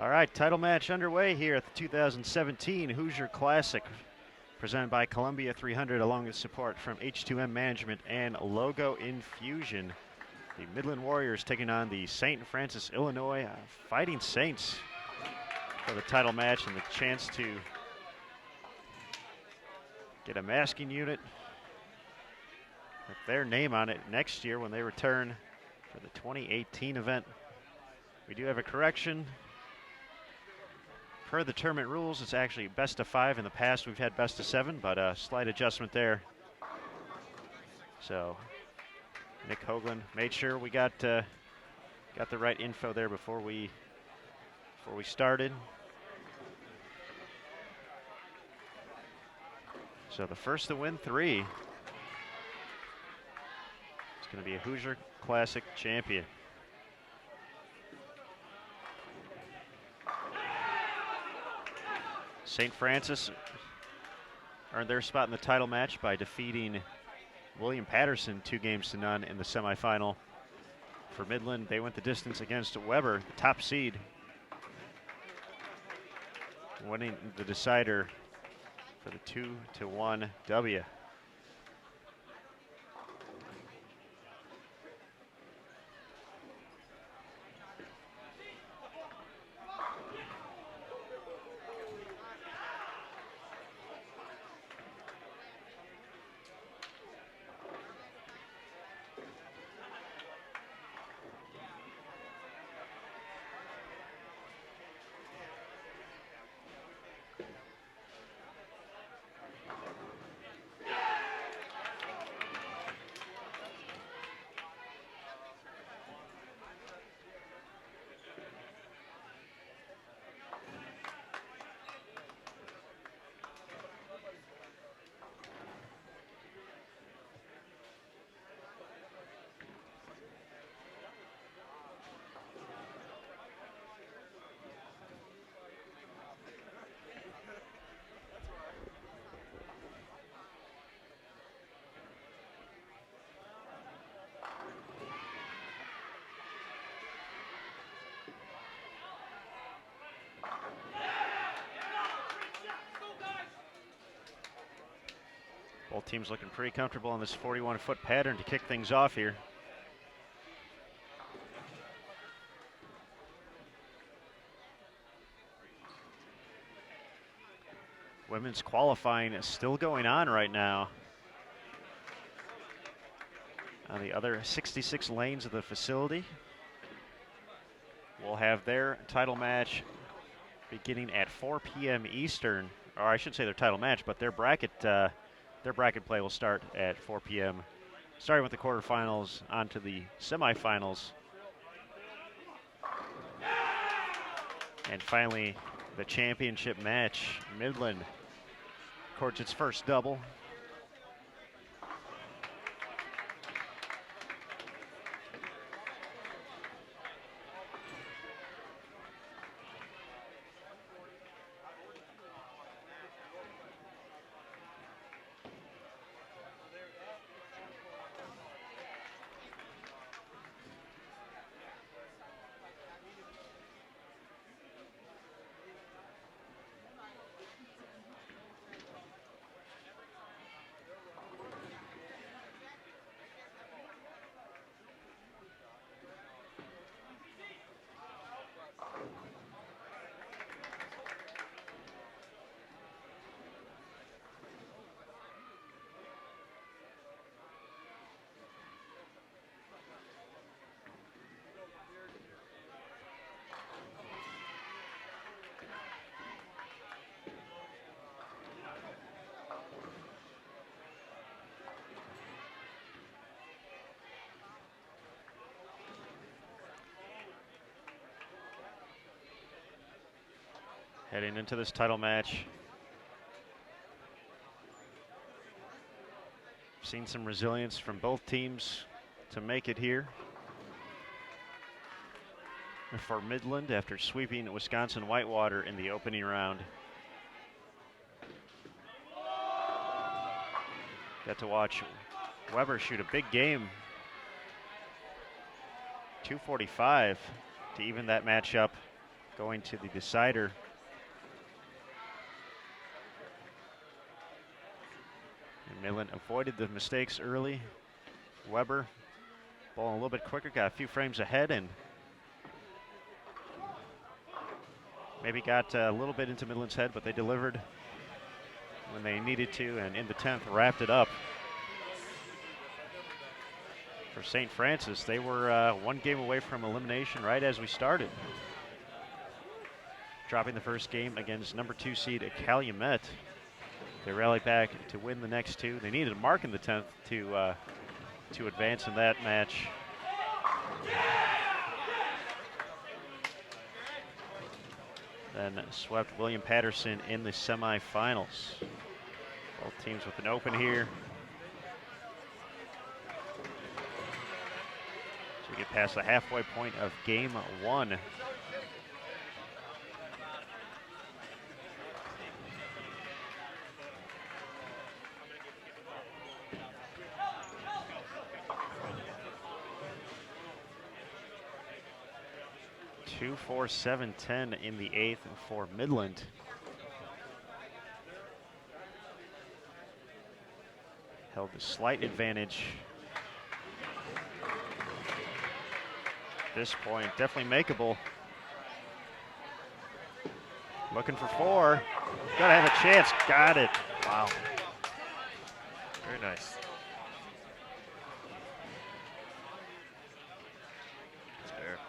All right, title match underway here at the 2017 Hoosier Classic, presented by Columbia 300, along with support from H2M Management and Logo Infusion. The Midland Warriors taking on the St. Francis, Illinois Fighting Saints for the title match and the chance to get a masking unit with their name on it next year when they return for the 2018 event. We do have a correction. Per the tournament rules, it's actually best of 5. In the past, we've had best of 7, but a slight adjustment there. So Nick Hoagland made sure we got the right info there before we started. So the first to win 3 is going to be a Hoosier Classic champion. St. Francis earned their spot in the title match by defeating William Patterson 2-0 in the semifinal. For Midland, they went the distance against Weber, the top seed, winning the decider for the 2-1 W. Both teams looking pretty comfortable on this 41-foot pattern to kick things off here. Women's qualifying is still going on right now on the other 66 lanes of the facility. We'll have their title match beginning at 4 p.m. Eastern, or I should say their title match, but their bracket play will start at 4 p.m. starting with the quarterfinals onto the semifinals. And finally, the championship match. Midland records its first double. Heading into this title match, seen some resilience from both teams to make it here. For Midland, after sweeping Wisconsin Whitewater in the opening round, got to watch Weber shoot a big game. 245 to even that matchup going to the decider. And Midland avoided the mistakes early. Weber, ball a little bit quicker, got a few frames ahead, and maybe got a little bit into Midland's head, but they delivered when they needed to, and in the 10th wrapped it up. For St. Francis, they were one game away from elimination right as we started. Dropping the first game against number 2 seed Calumet. They rallied back to win the next two. They needed a mark in the 10th to advance in that match. Then swept William Patterson in the semifinals. Both teams with an open here. So we get past the halfway point of game 1. Two, 4, 7, 10 in the 8th for Midland. Held a slight advantage. At this point, definitely makeable. Looking for 4. Gotta have a chance. Got it. Wow. Very nice. Spare.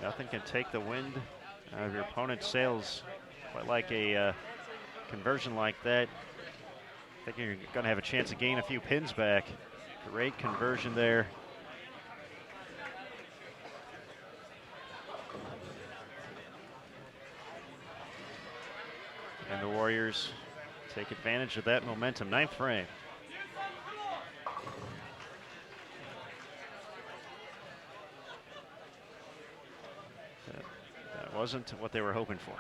Nothing can take the wind out of your opponent's sails. Quite like a conversion like that. I think you're going to have a chance to gain a few pins back. Great conversion there. And the Warriors take advantage of that momentum. 9th frame. That wasn't what they were hoping for.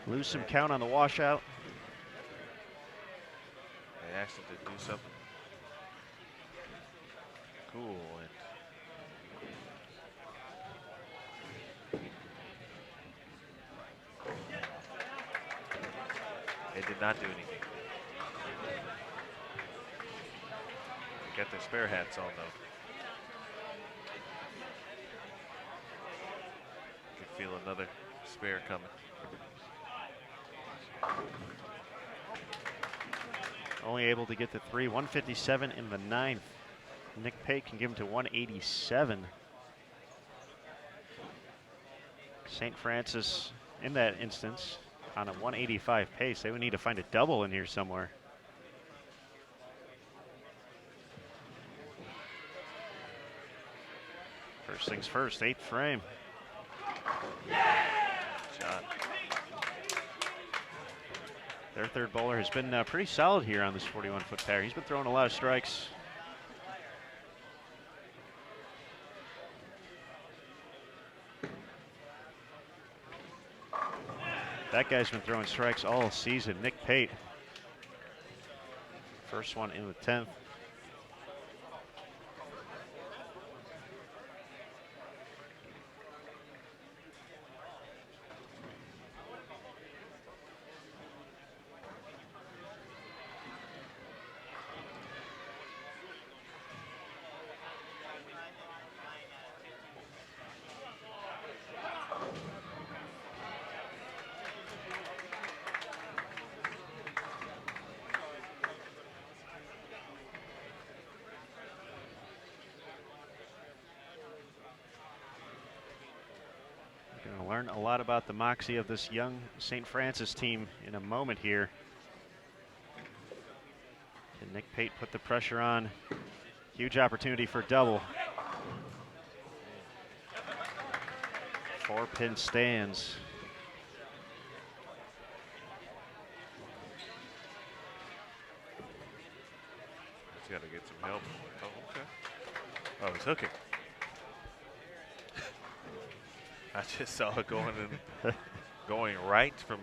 Lose some count on the washout. They asked him to do something cool. They did not do anything. They got their spare hats on though. You can feel another spare coming. Only able to get the 3, 157 in the 9th. Nick Pate can give him to 187. St. Francis, in that instance, on a 185 pace. They would need to find a double in here somewhere. First things first, 8th frame. Shot. Their third bowler has been pretty solid here on this 41-foot pair. He's been throwing a lot of strikes. That guy's been throwing strikes all season. Nick Pate. First one in the 10th. Going to learn a lot about the moxie of this young St. Francis team in a moment here. Can Nick Pate put the pressure on? Huge opportunity for double. 4-pin stands. He's got to get some help. Oh, okay. Oh, he's hooking. I just saw it going right from.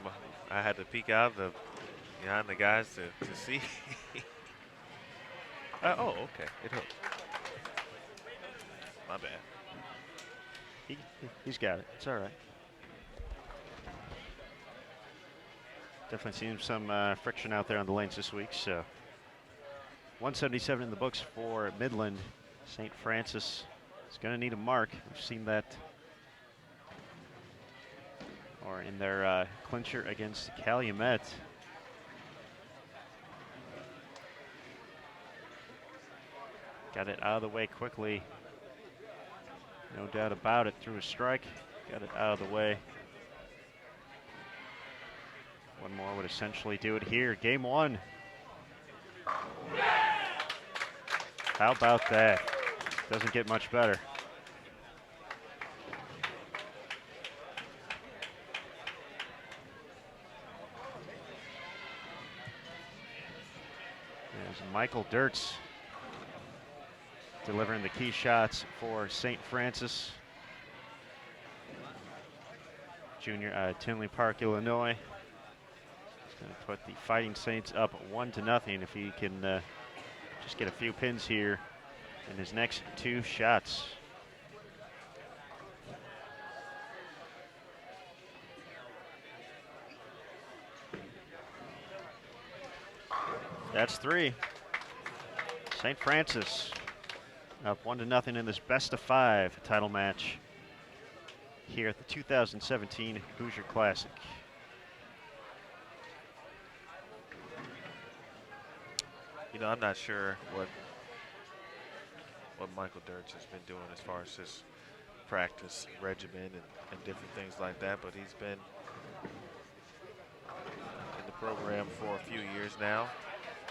I had to peek out. behind the guys to see. Oh, okay. It hooked. My bad. He's got it. It's all right. Definitely seen some friction out there on the lanes this week. So 177 in the books for Midland. St. Francis is going to need a mark. We've seen that. Or in their clincher against Calumet. Got it out of the way quickly. No doubt about it. Threw a strike. Got it out of the way. One more would essentially do it here. Game 1. How about that? Doesn't get much better. There's Michael Dirtz delivering the key shots for St. Francis. Junior, Tinley Park, Illinois. He's going to put the Fighting Saints up 1-0 if he can just get a few pins here in his next 2 shots. That's 3. St. Francis up 1-0 in this best-of-5 title match here at the 2017 Hoosier Classic. You know, I'm not sure what Michael Dirks has been doing as far as his practice regimen and different things like that, but he's been in the program for a few years now.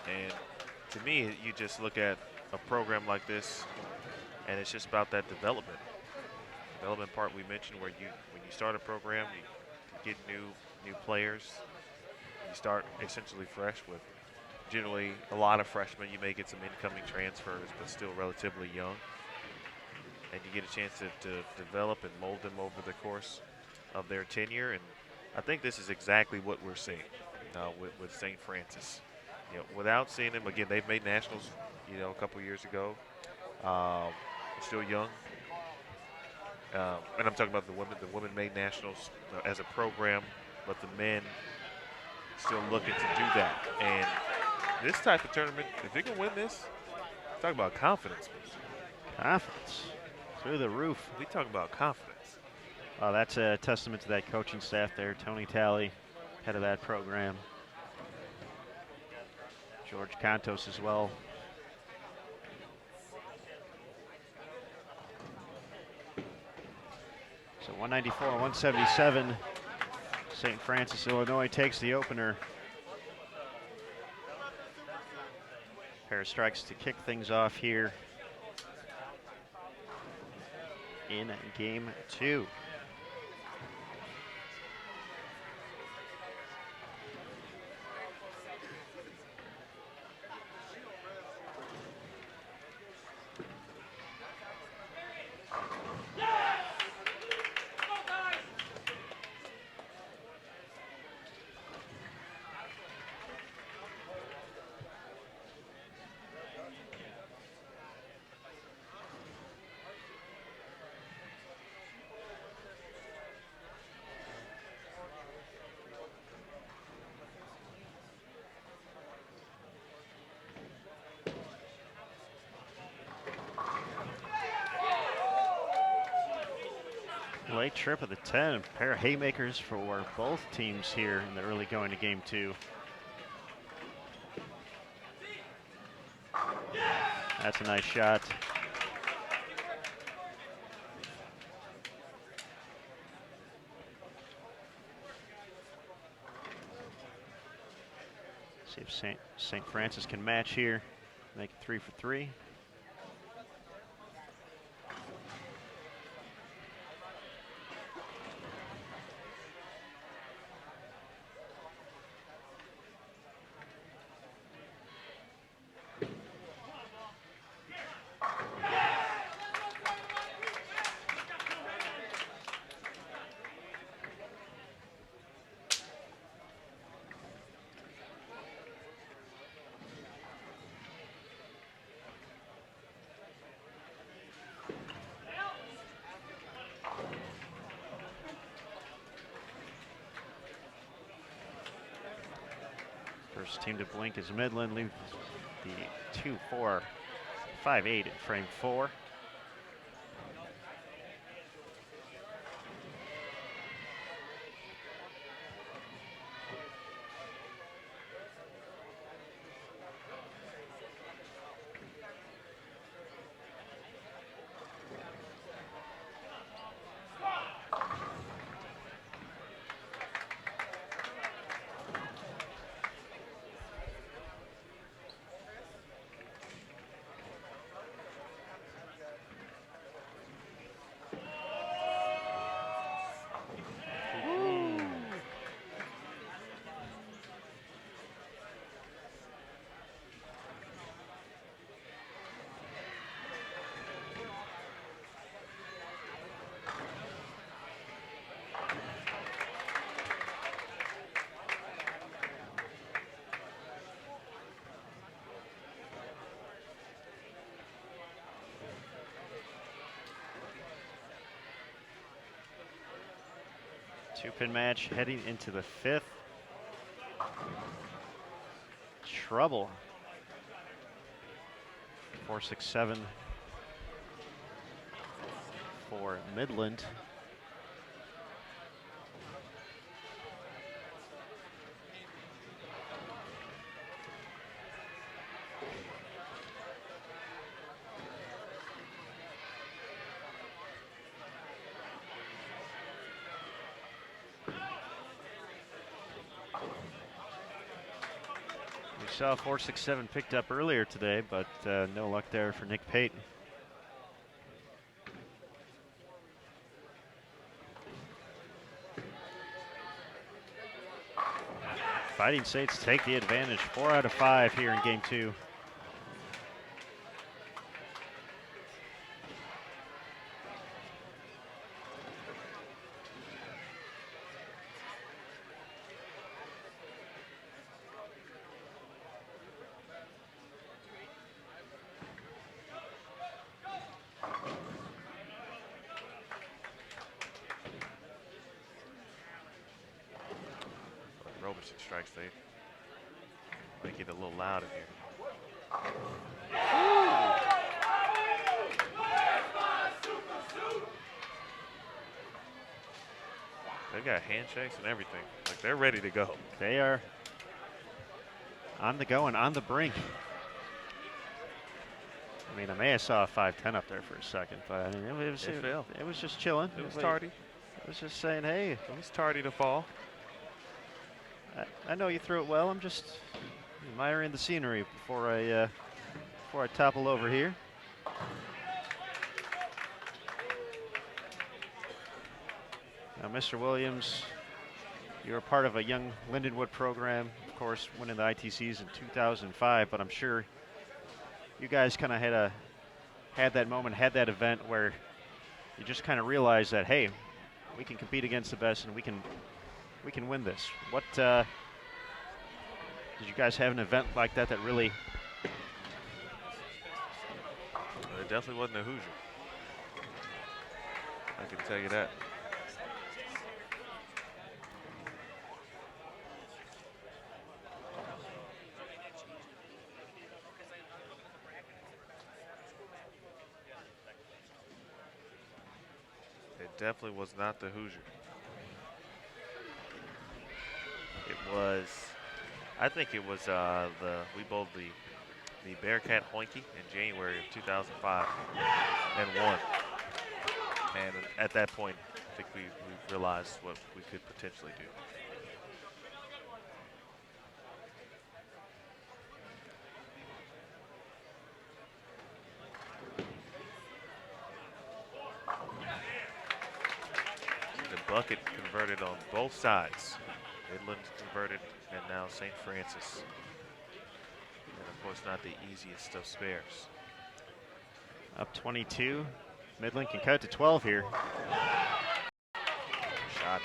And to me, you just look at a program like this, and it's just about that development part we mentioned, where when you start a program, you get new players. You start essentially fresh with generally a lot of freshmen. You may get some incoming transfers, but still relatively young. And you get a chance to develop and mold them over the course of their tenure. And I think this is exactly what we're seeing with St. Francis. You know, without seeing them, again, they've made nationals, a couple years ago. Still young. And I'm talking about the women. The women made nationals as a program, but the men still looking to do that. And this type of tournament, if they can win this, talk about confidence. Confidence through the roof. We talk about confidence. That's a testament to that coaching staff there. Tony Talley, head of that program. George Cantos as well. So 194, 177. St. Francis, Illinois takes the opener. Pair of strikes to kick things off here in game 2. Late trip of the 10. A pair of haymakers for both teams here in the early going to game 2. That's a nice shot. See if St. Francis can match here. Make it 3 for 3. First team to blink is Midland, leaves the 2-4, 5-8 in frame 4. Two-pin match heading into the 5th. Trouble. 4-6-7 for Midland. We saw 4-6-7 picked up earlier today, but no luck there for Nick Payton. Fighting Saints take the advantage. 4 out of 5 here in game 2. Roberson strikes, they make it a little loud in here. They've got handshakes and everything. Like, they're ready to go. They are on the go and on the brink. I mean, I may have saw a 5-10 up there for a second, but I mean, it was just chilling. It was tardy. It was just saying, hey. It was tardy to fall. I know you threw it well. I'm just admiring the scenery before I topple over here. Now, Mr. Williams, you were part of a young Lindenwood program, of course, winning the ITCs in 2005. But I'm sure you guys kind of had that moment, had that event where you just kind of realized that, hey, we can compete against the best and we can win this. What did you guys have an event like that really? It definitely wasn't a Hoosier. I can tell you that. It definitely was not the Hoosier. It was, I think it was we bowled the Bearcat Hoinky in January of 2005 and won. And at that point, I think we realized what we could potentially do. The bucket converted on both sides. Midland converted, and now St. Francis. And of course, not the easiest of spares. Up 22. Midland can cut to 12 here. Shot.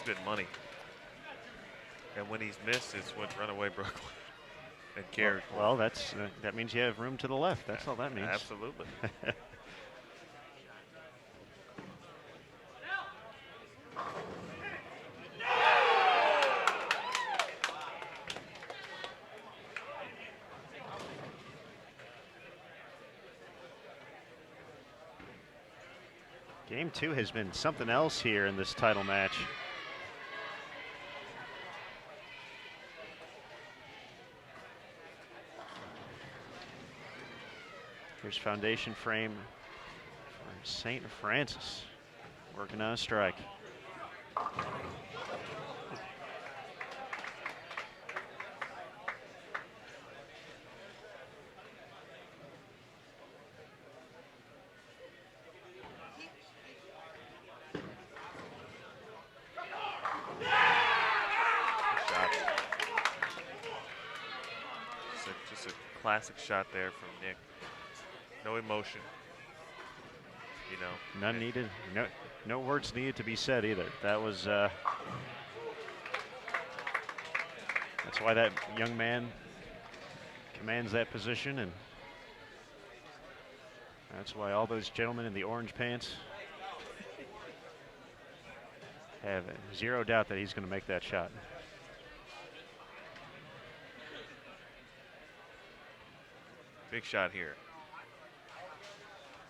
been money. And when he's missed, it's with Runaway Brooklyn and carried. Well, that means you have room to the left. That's all that means. Absolutely. Game 2 has been something else here in this title match. Here's foundation frame for St. Francis, working on a strike. Just a classic shot there from Nick. No emotion. You know. None needed. No words needed to be said either. That was. That's why that young man commands that position, and that's why all those gentlemen in the orange pants have zero doubt that he's going to make that shot. Big shot here.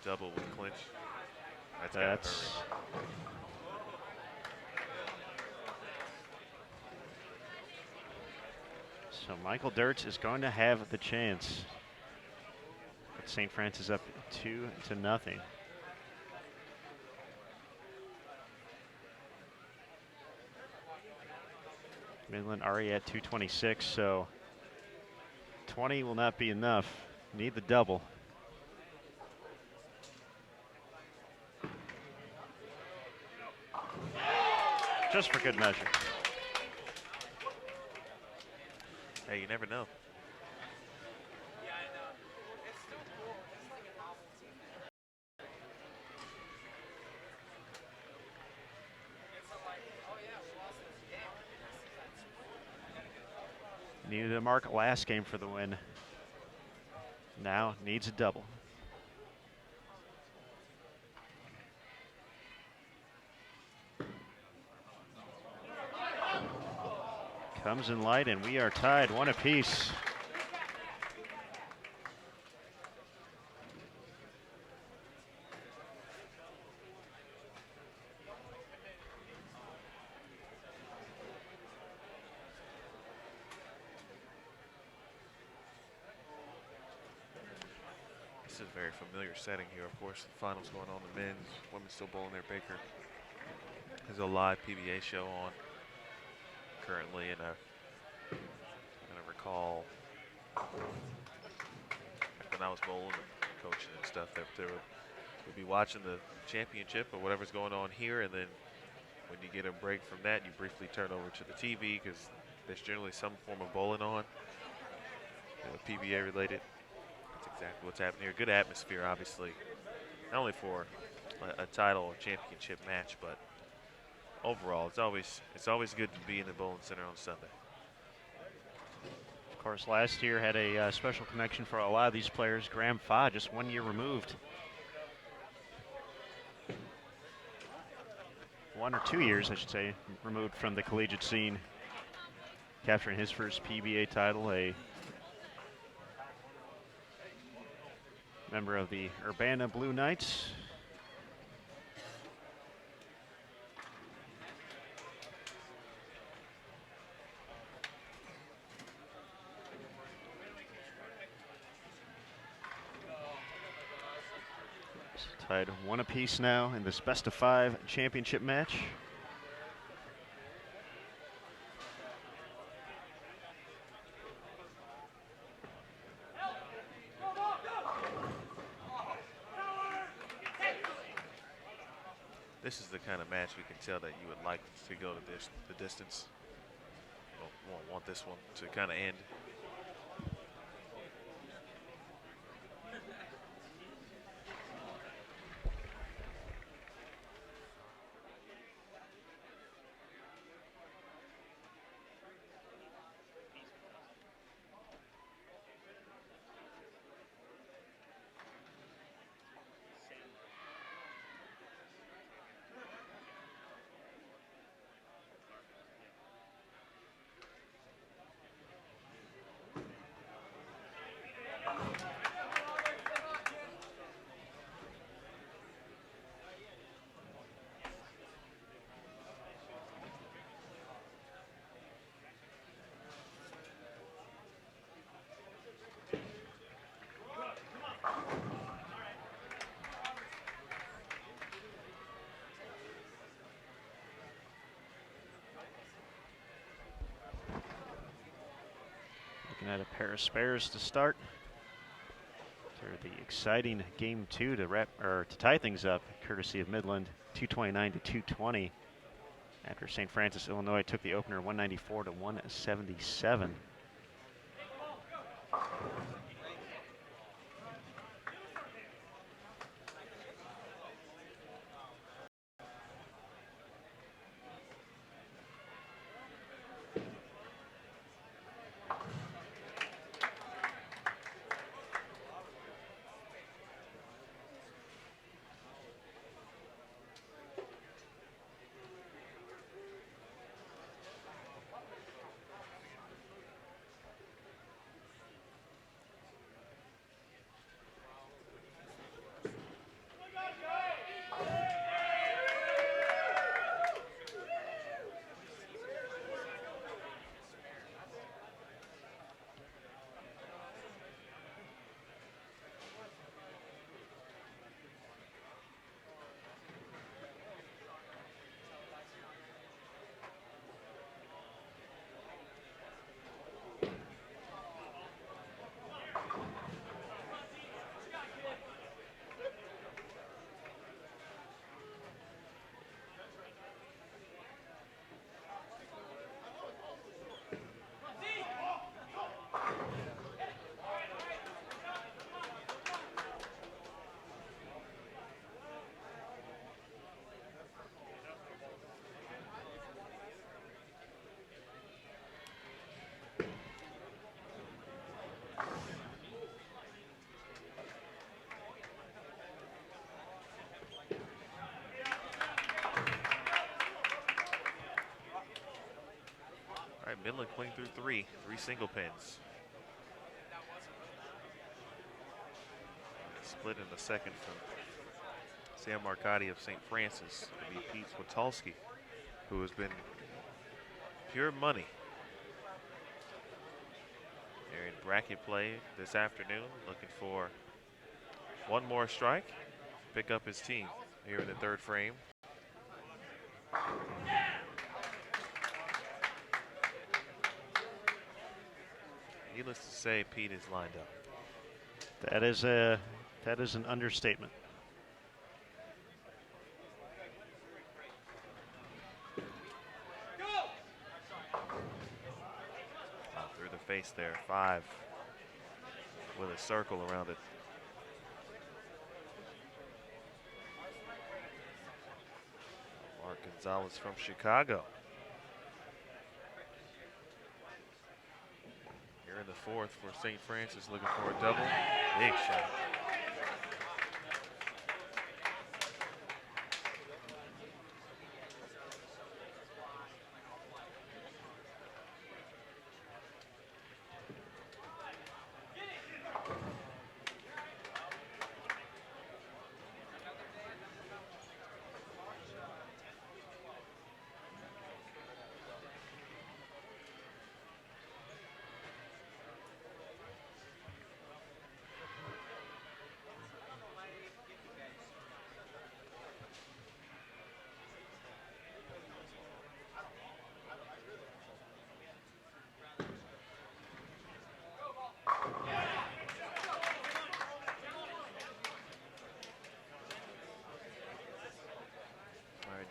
Double with clinch. That's so Michael Dirts is going to have the chance. But St. Francis up 2-0. Midland already at 226, so 20 will not be enough. Need the double. Just for good measure. Hey, you never know. Needed a mark last game for the win. Now needs a double. Comes in light, and we are tied 1 apiece. This is a very familiar setting here. Of course, the finals going on, the men's, women's still bowling there. Baker has a live PBA show on currently, and I recall when I was bowling and coaching and stuff that we'd be watching the championship or whatever's going on here, and then when you get a break from that, you briefly turn over to the TV because there's generally some form of bowling on, PBA related. That's exactly what's happening here. Good atmosphere, obviously, not only for a title or championship match, but overall, it's always good to be in the bowling center on Sunday. Of course, last year had a special connection for a lot of these players. Graham Fa, just 1 year removed. 1 or 2 years, I should say, removed from the collegiate scene, capturing his first PBA title, a member of the Urbana Blue Knights. Tied 1 apiece now in this best-of-5 championship match. This is the kind of match we can tell that you would like to go to the distance. You don't want this one to kind of end. Looking at a pair of spares to start. For the exciting game 2 to tie things up, courtesy of Midland, 229 to 220. After St. Francis, Illinois took the opener 194 to 177. All right, Midland playing through three single pins. Split in the second from Sam Marcotti of St. Francis to be Pete Switalski, who has been pure money. They're in bracket play this afternoon, looking for one more strike, pick up his team here in the third frame. Needless to say, Pete is lined up. That is an understatement. Through the face there, 5 with a circle around it. Mark Gonzalez from Chicago. Here in the fourth for St. Francis, looking for a double. Big shot.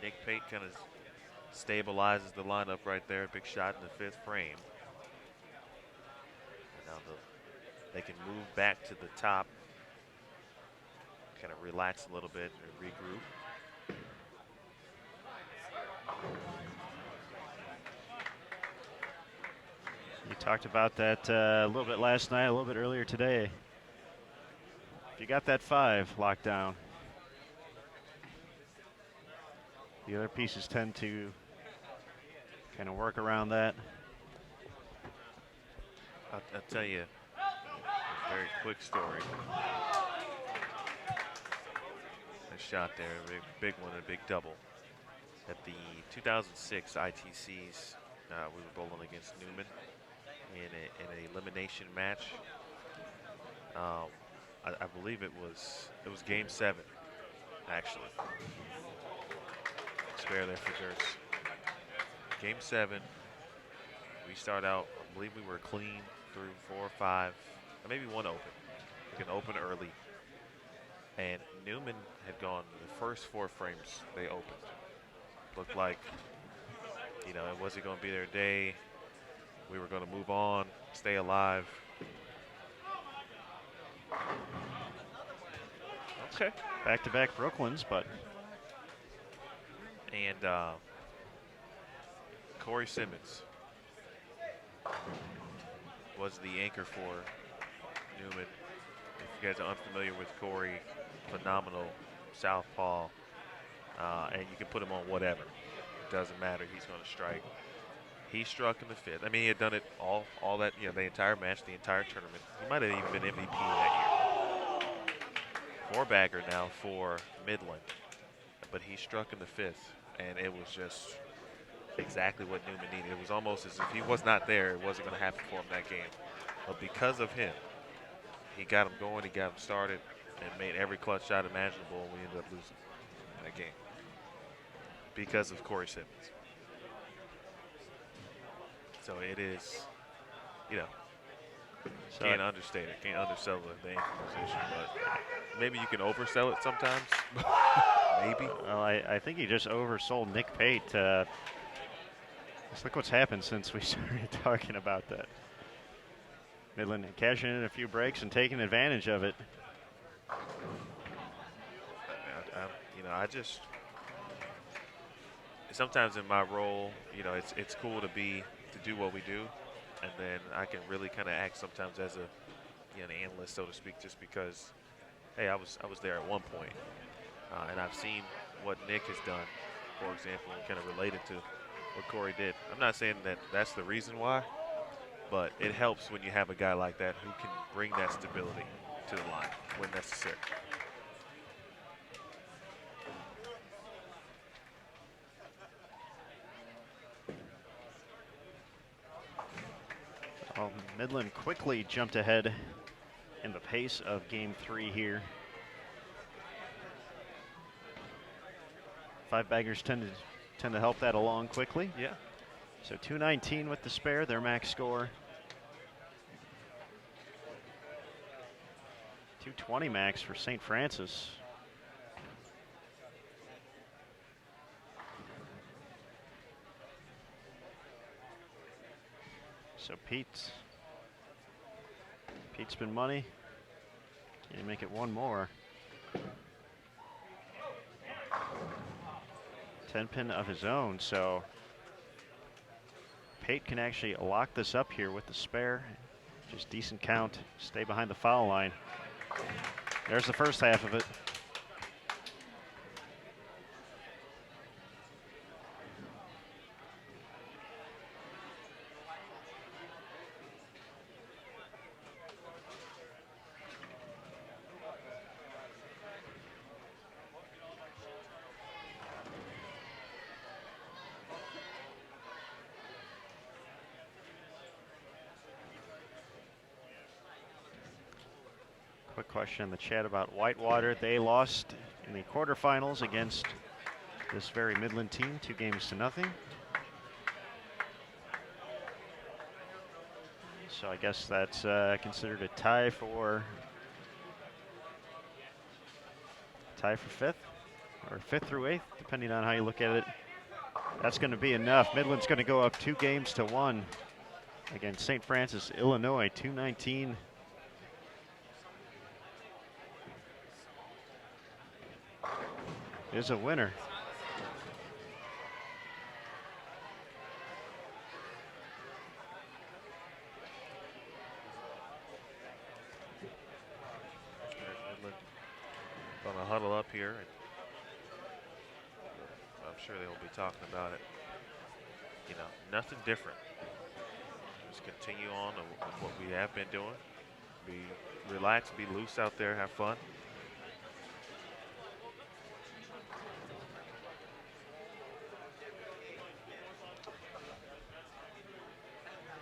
Nick Pate kind of stabilizes the lineup right there. Big shot in the fifth frame. And now they can move back to the top, kind of relax a little bit and regroup. You talked about that a little bit last night, a little bit earlier today. If you got that 5 locked down, the other pieces tend to kind of work around that. I'll tell you a very quick story. A shot there, a big one, a big double. At the 2006 ITCs, we were bowling against Newman in an elimination match. I believe it was game 7, actually. Spare there for Gertz. Game 7, we start out, I believe we were clean through 4, 5, maybe one open. You can open early. And Newman had gone the first 4 frames they opened. Looked like, it wasn't going to be their day. We were going to move on, stay alive. Okay. Back-to-back Brooklyns, but. And Corey Simmons was the anchor for Newman. If you guys are unfamiliar with Corey, phenomenal southpaw, and you can put him on whatever. It doesn't matter. He's going to strike. He struck in the 5th. I mean, he had done it all that, the entire match, the entire tournament. He might have even been MVP that year. 4-bagger now for Midland, but he struck in the 5th, and it was just exactly what Newman needed. It was almost as if he was not there, it wasn't going to happen for him that game. But because of him, he got him going, he got him started, and made every clutch shot imaginable, and we ended up losing that game because of Corey Simmons. So it is, can't understate it, can't undersell the anchor position, but maybe you can oversell it sometimes. Maybe. Well, I think he just oversold Nick Pate. Just look what's happened since we started talking about that. Midland cashing in a few breaks and taking advantage of it. I just sometimes in my role, it's cool to do what we do, and then I can really kind of act sometimes as an analyst, so to speak, just because, hey, I was there at one point, and I've seen what Nick has done, for example, and kind of related to what Corey did. I'm not saying that that's the reason why, but it helps when you have a guy like that who can bring that stability to the line when necessary. Well, Midland quickly jumped ahead in the pace of game 3 here. 5-baggers tend to help that along quickly. Yeah. So 219 with the spare, their max score. 220 max for St. Francis. So Pete's been money. Can you make it one more? 10-pin of his own, so Pate can actually lock this up here with the spare. Just decent count, stay behind the foul line. There's the first half of it. Quick question in the chat about Whitewater. They lost in the quarterfinals against this very Midland team, 2-0. So I guess that's considered a tie for 5th, or 5th through 8th, depending on how you look at it. That's going to be enough. Midland's going to go up 2-1 against St. Francis, Illinois, 219. Is a winner. Midland gonna huddle up here, and I'm sure they'll be talking about it. Nothing different. Just continue on with what we have been doing. Be relaxed, be loose out there, have fun.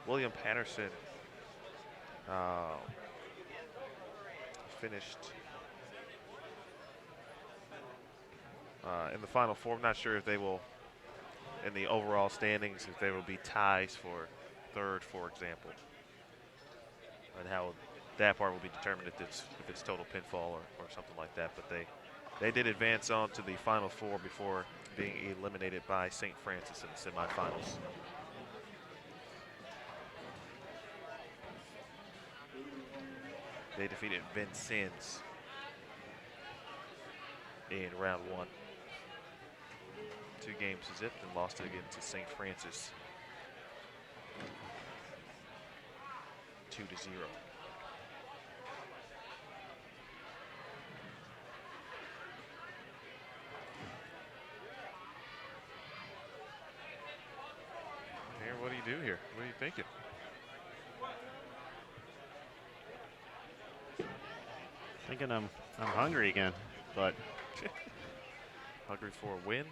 William Patterson finished in the Final Four. I'm not sure if they will, in the overall standings, if they will be ties for 3rd, for example. and how that part will be determined if it's total pinfall or something like that. But they did advance on to the Final Four before being eliminated by St. Francis in the semifinals. They defeated Vincennes in round 1. 2 games to zip and lost it again to St. Francis 2-0. Aaron, what do you do here? What are you thinking? Thinking I'm hungry again, but hungry for a win.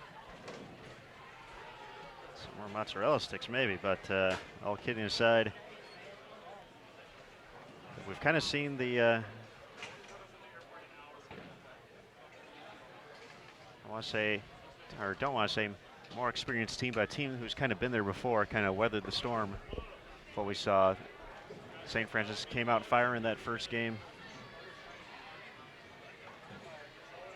Some more mozzarella sticks maybe, but all kidding aside, we've kind of seen the I want to say, or don't want to say, more experienced team, but a team who's kind of been there before, kind of weathered the storm. What we saw, St. Francis came out firing that first game.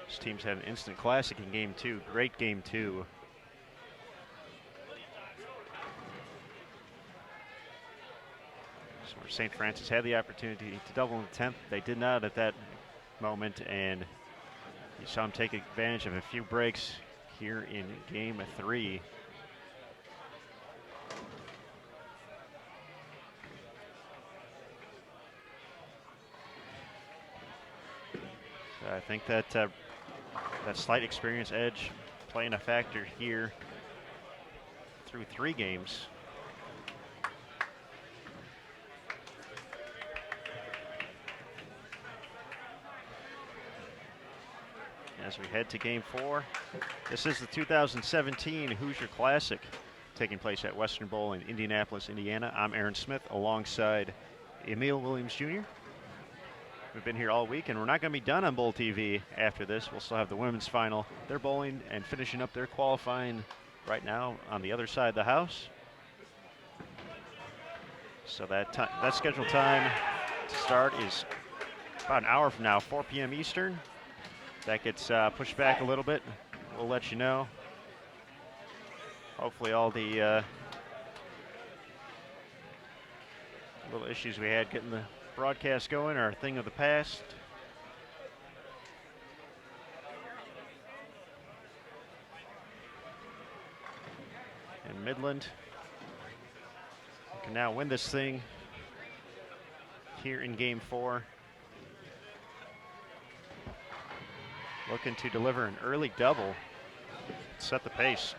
This team's had an instant classic in game 2, great game 2. So St. Francis had the opportunity to double in the 10th. They did not at that moment, and you saw them take advantage of a few breaks here in game 3. So I think that that slight experience edge playing a factor here through 3 games. As we head to game 4, this is the 2017 Hoosier Classic taking place at Western Bowl in Indianapolis, Indiana. I'm Aaron Smith alongside Emil Williams Jr. We've been here all week, and we're not going to be done on Bowl TV after this. We'll still have the women's final. They're bowling and finishing up their qualifying right now on the other side of the house. So that scheduled time to start is about an hour from now, 4 p.m. Eastern. That gets pushed back a little bit. We'll let you know. Hopefully all the little issues we had getting the broadcast going are a thing of the past. And Midland can now win this thing here in game 4. Looking to deliver an early double, set the pace.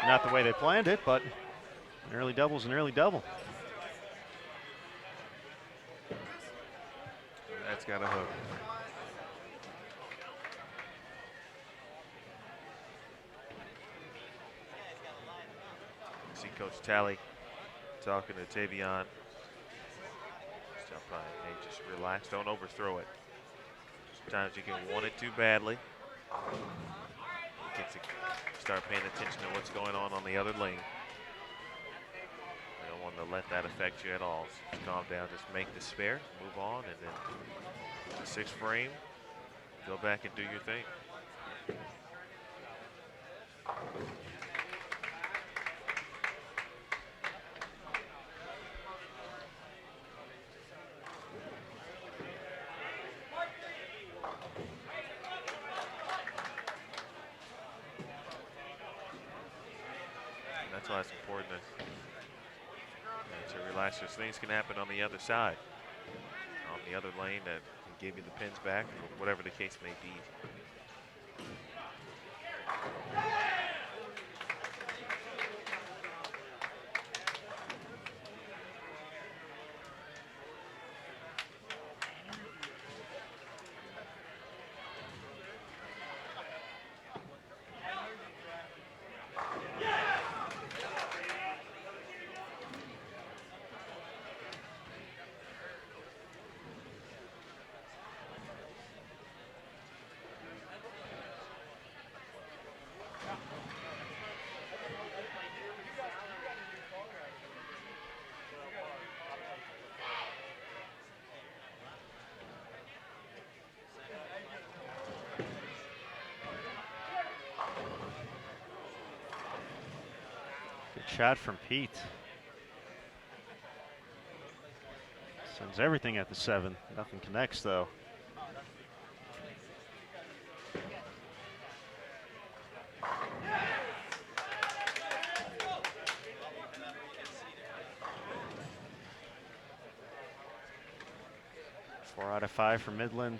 Not the way they planned it, but an early double's an early double. That's got a hook. See Coach Talley talking to Tavion. Hey, just relax, don't overthrow it. Sometimes you can want it too badly. You get to start paying attention to what's going on the other lane. You don't want to let that affect you at all. So just calm down, just make the spare, move on, and then the 6th frame, go back and do your thing. That's why it's important to relax, because things can happen on the other side, on the other lane that can give you the pins back, or whatever the case may be. Good shot from Pete. Sends everything at the 7. Nothing connects though. Four out of 5 for Midland.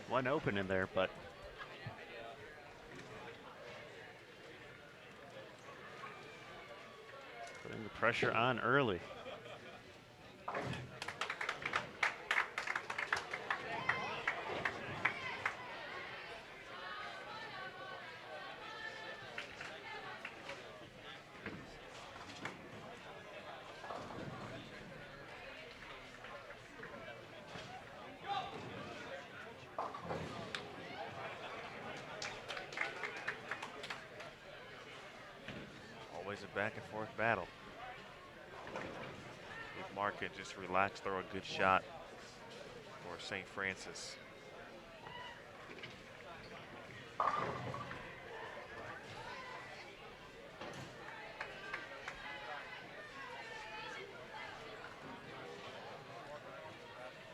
One open in there, but putting the pressure on early. Always a back and forth battle. If Mark can just relax, throw a good shot for St. Francis.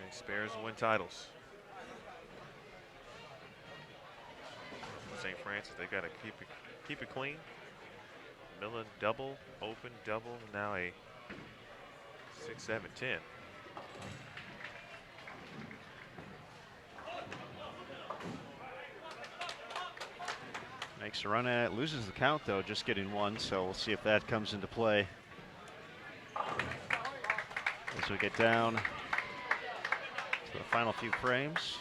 And spares win titles. St. Francis, they got to keep it clean. Millen double, open double, now a 6-7-10. Makes a run at it, loses the count though, just getting one, so we'll see if that comes into play. As we get down to the final few frames.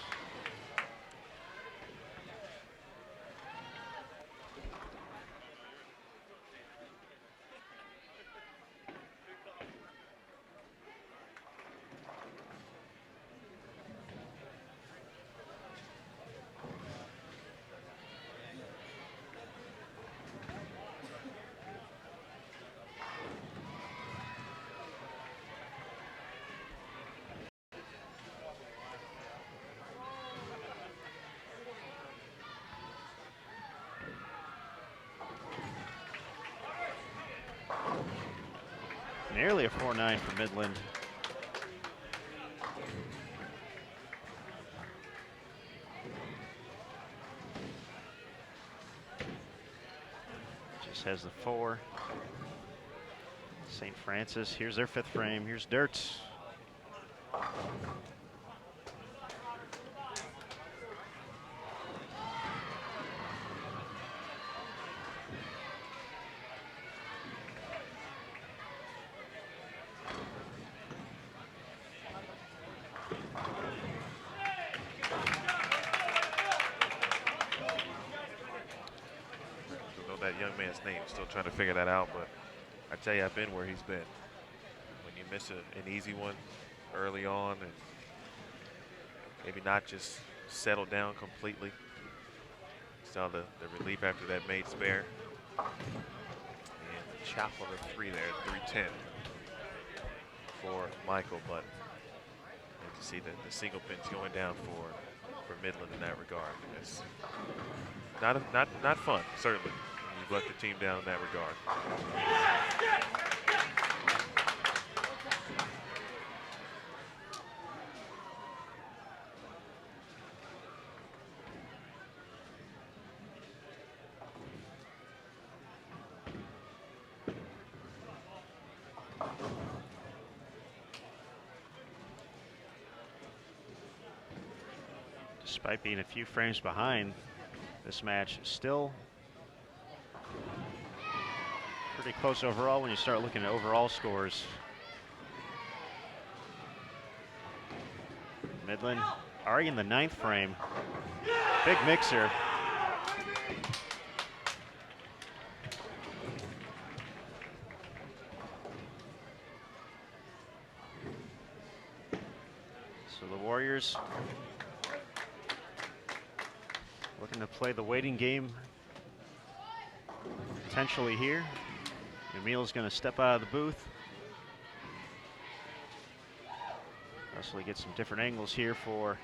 Nearly a 4-9 for Midland. Just has the 4. St. Francis, here's their 5th frame. Here's Dirt's. That young man's name, still trying to figure that out, but I tell you, I've been where he's been. When you miss an easy one early on and maybe not just settle down completely. Saw the relief after that made spare. And the chop on the 3 there, 3-10 for Michael, but you can see the single pins going down for Midland in that regard. It's not fun, certainly. You've let the team down in that regard. Despite being a few frames behind, this match still pretty close overall when you start looking at overall scores. Midland already in the 9th frame. Big mixer. So the Warriors looking to play the waiting game potentially here. Emil's going to step out of the booth. Wesley gets some different angles here for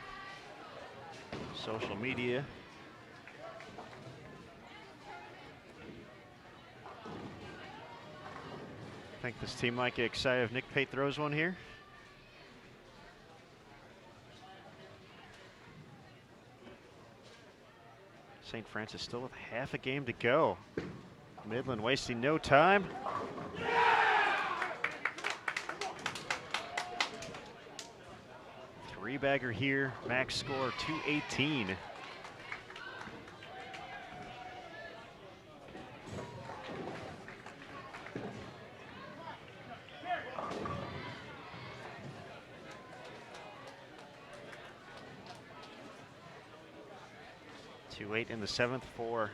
social media. I think this team might get excited if Nick Pate throws one here. St. Francis still with half a game to go. Midland wasting no time. Three-bagger here, max score 218. Two-eight in the seventh for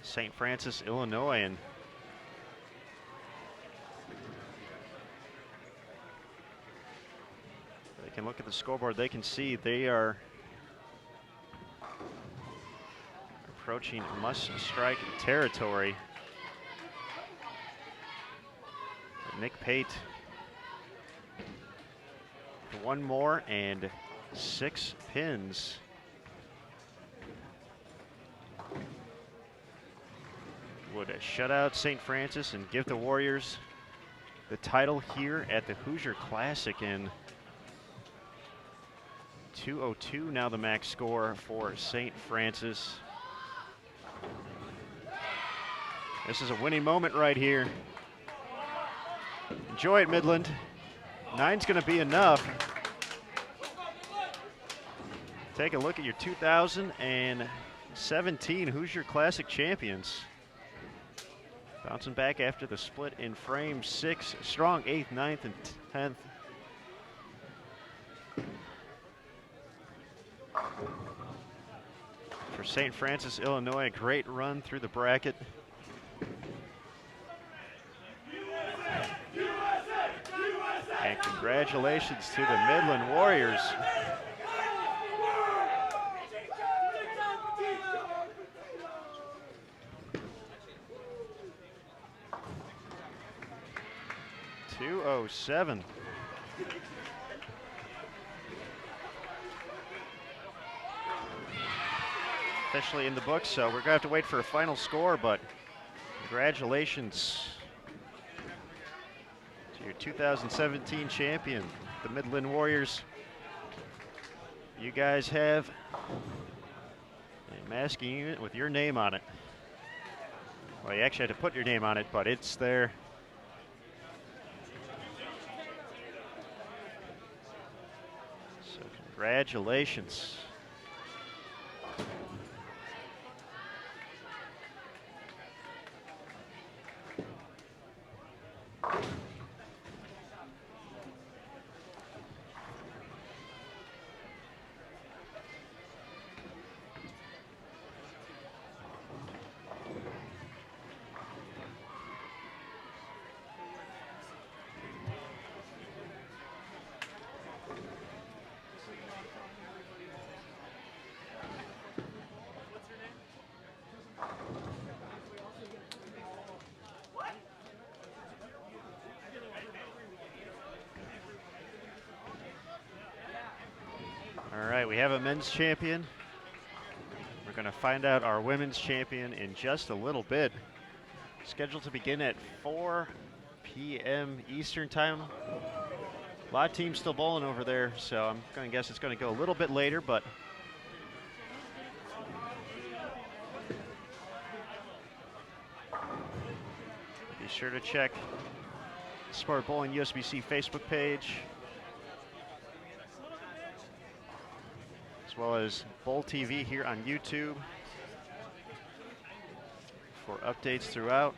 St. Francis, Illinois, and they can look at the scoreboard. They can see they are approaching must-strike territory. But Nick Pate, one more and 6 pins. Would shut out St. Francis and give the Warriors the title here at the Hoosier Classic in 2:02. Now the max score for St. Francis. This is a winning moment right here. Enjoy it, Midland. 9's going to be enough. Take a look at your 2017 Hoosier Classic champions. Bouncing back after the split in frame 6. Strong 8th, 9th, and 10th. For St. Francis, Illinois, a great run through the bracket. And congratulations to the Midland Warriors. .207. Officially in the books, so we're going to have to wait for a final score, but congratulations to your 2017 champion, the Midland Warriors. You guys have a masking unit with your name on it. Well, you actually had to put your name on it, but it's there. So congratulations. All right, we have a men's champion. We're going to find out our women's champion in just a little bit. Scheduled to begin at 4 p.m. Eastern time. A lot of teams still bowling over there, so I'm going to guess it's going to go a little bit later, but be sure to check Sport Bowling USBC Facebook page, as well as Bowl TV here on YouTube for updates throughout.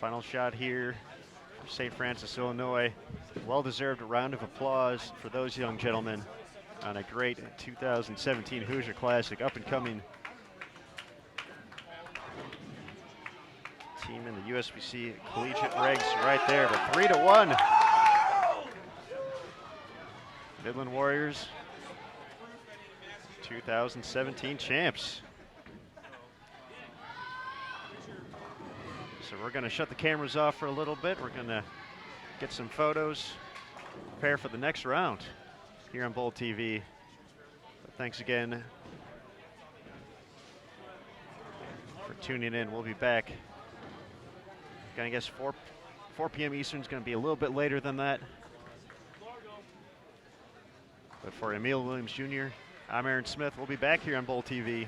Final shot here for St. Francis, Illinois. Well-deserved round of applause for those young gentlemen on a great 2017 Hoosier Classic. Up-and-coming team in the USBC collegiate ranks right there, but 3-1. Midland Warriors, 2017 champs. So we're going to shut the cameras off for a little bit. We're going to get some photos, prepare for the next round here on Bowl TV. But thanks again for tuning in. We'll be back. I guess 4 p.m. Eastern is going to be a little bit later than that. But for Emil Williams Jr., I'm Aaron Smith. We'll be back here on Bowl TV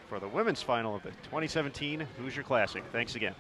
for the women's final of the 2017 Hoosier Classic. Thanks again.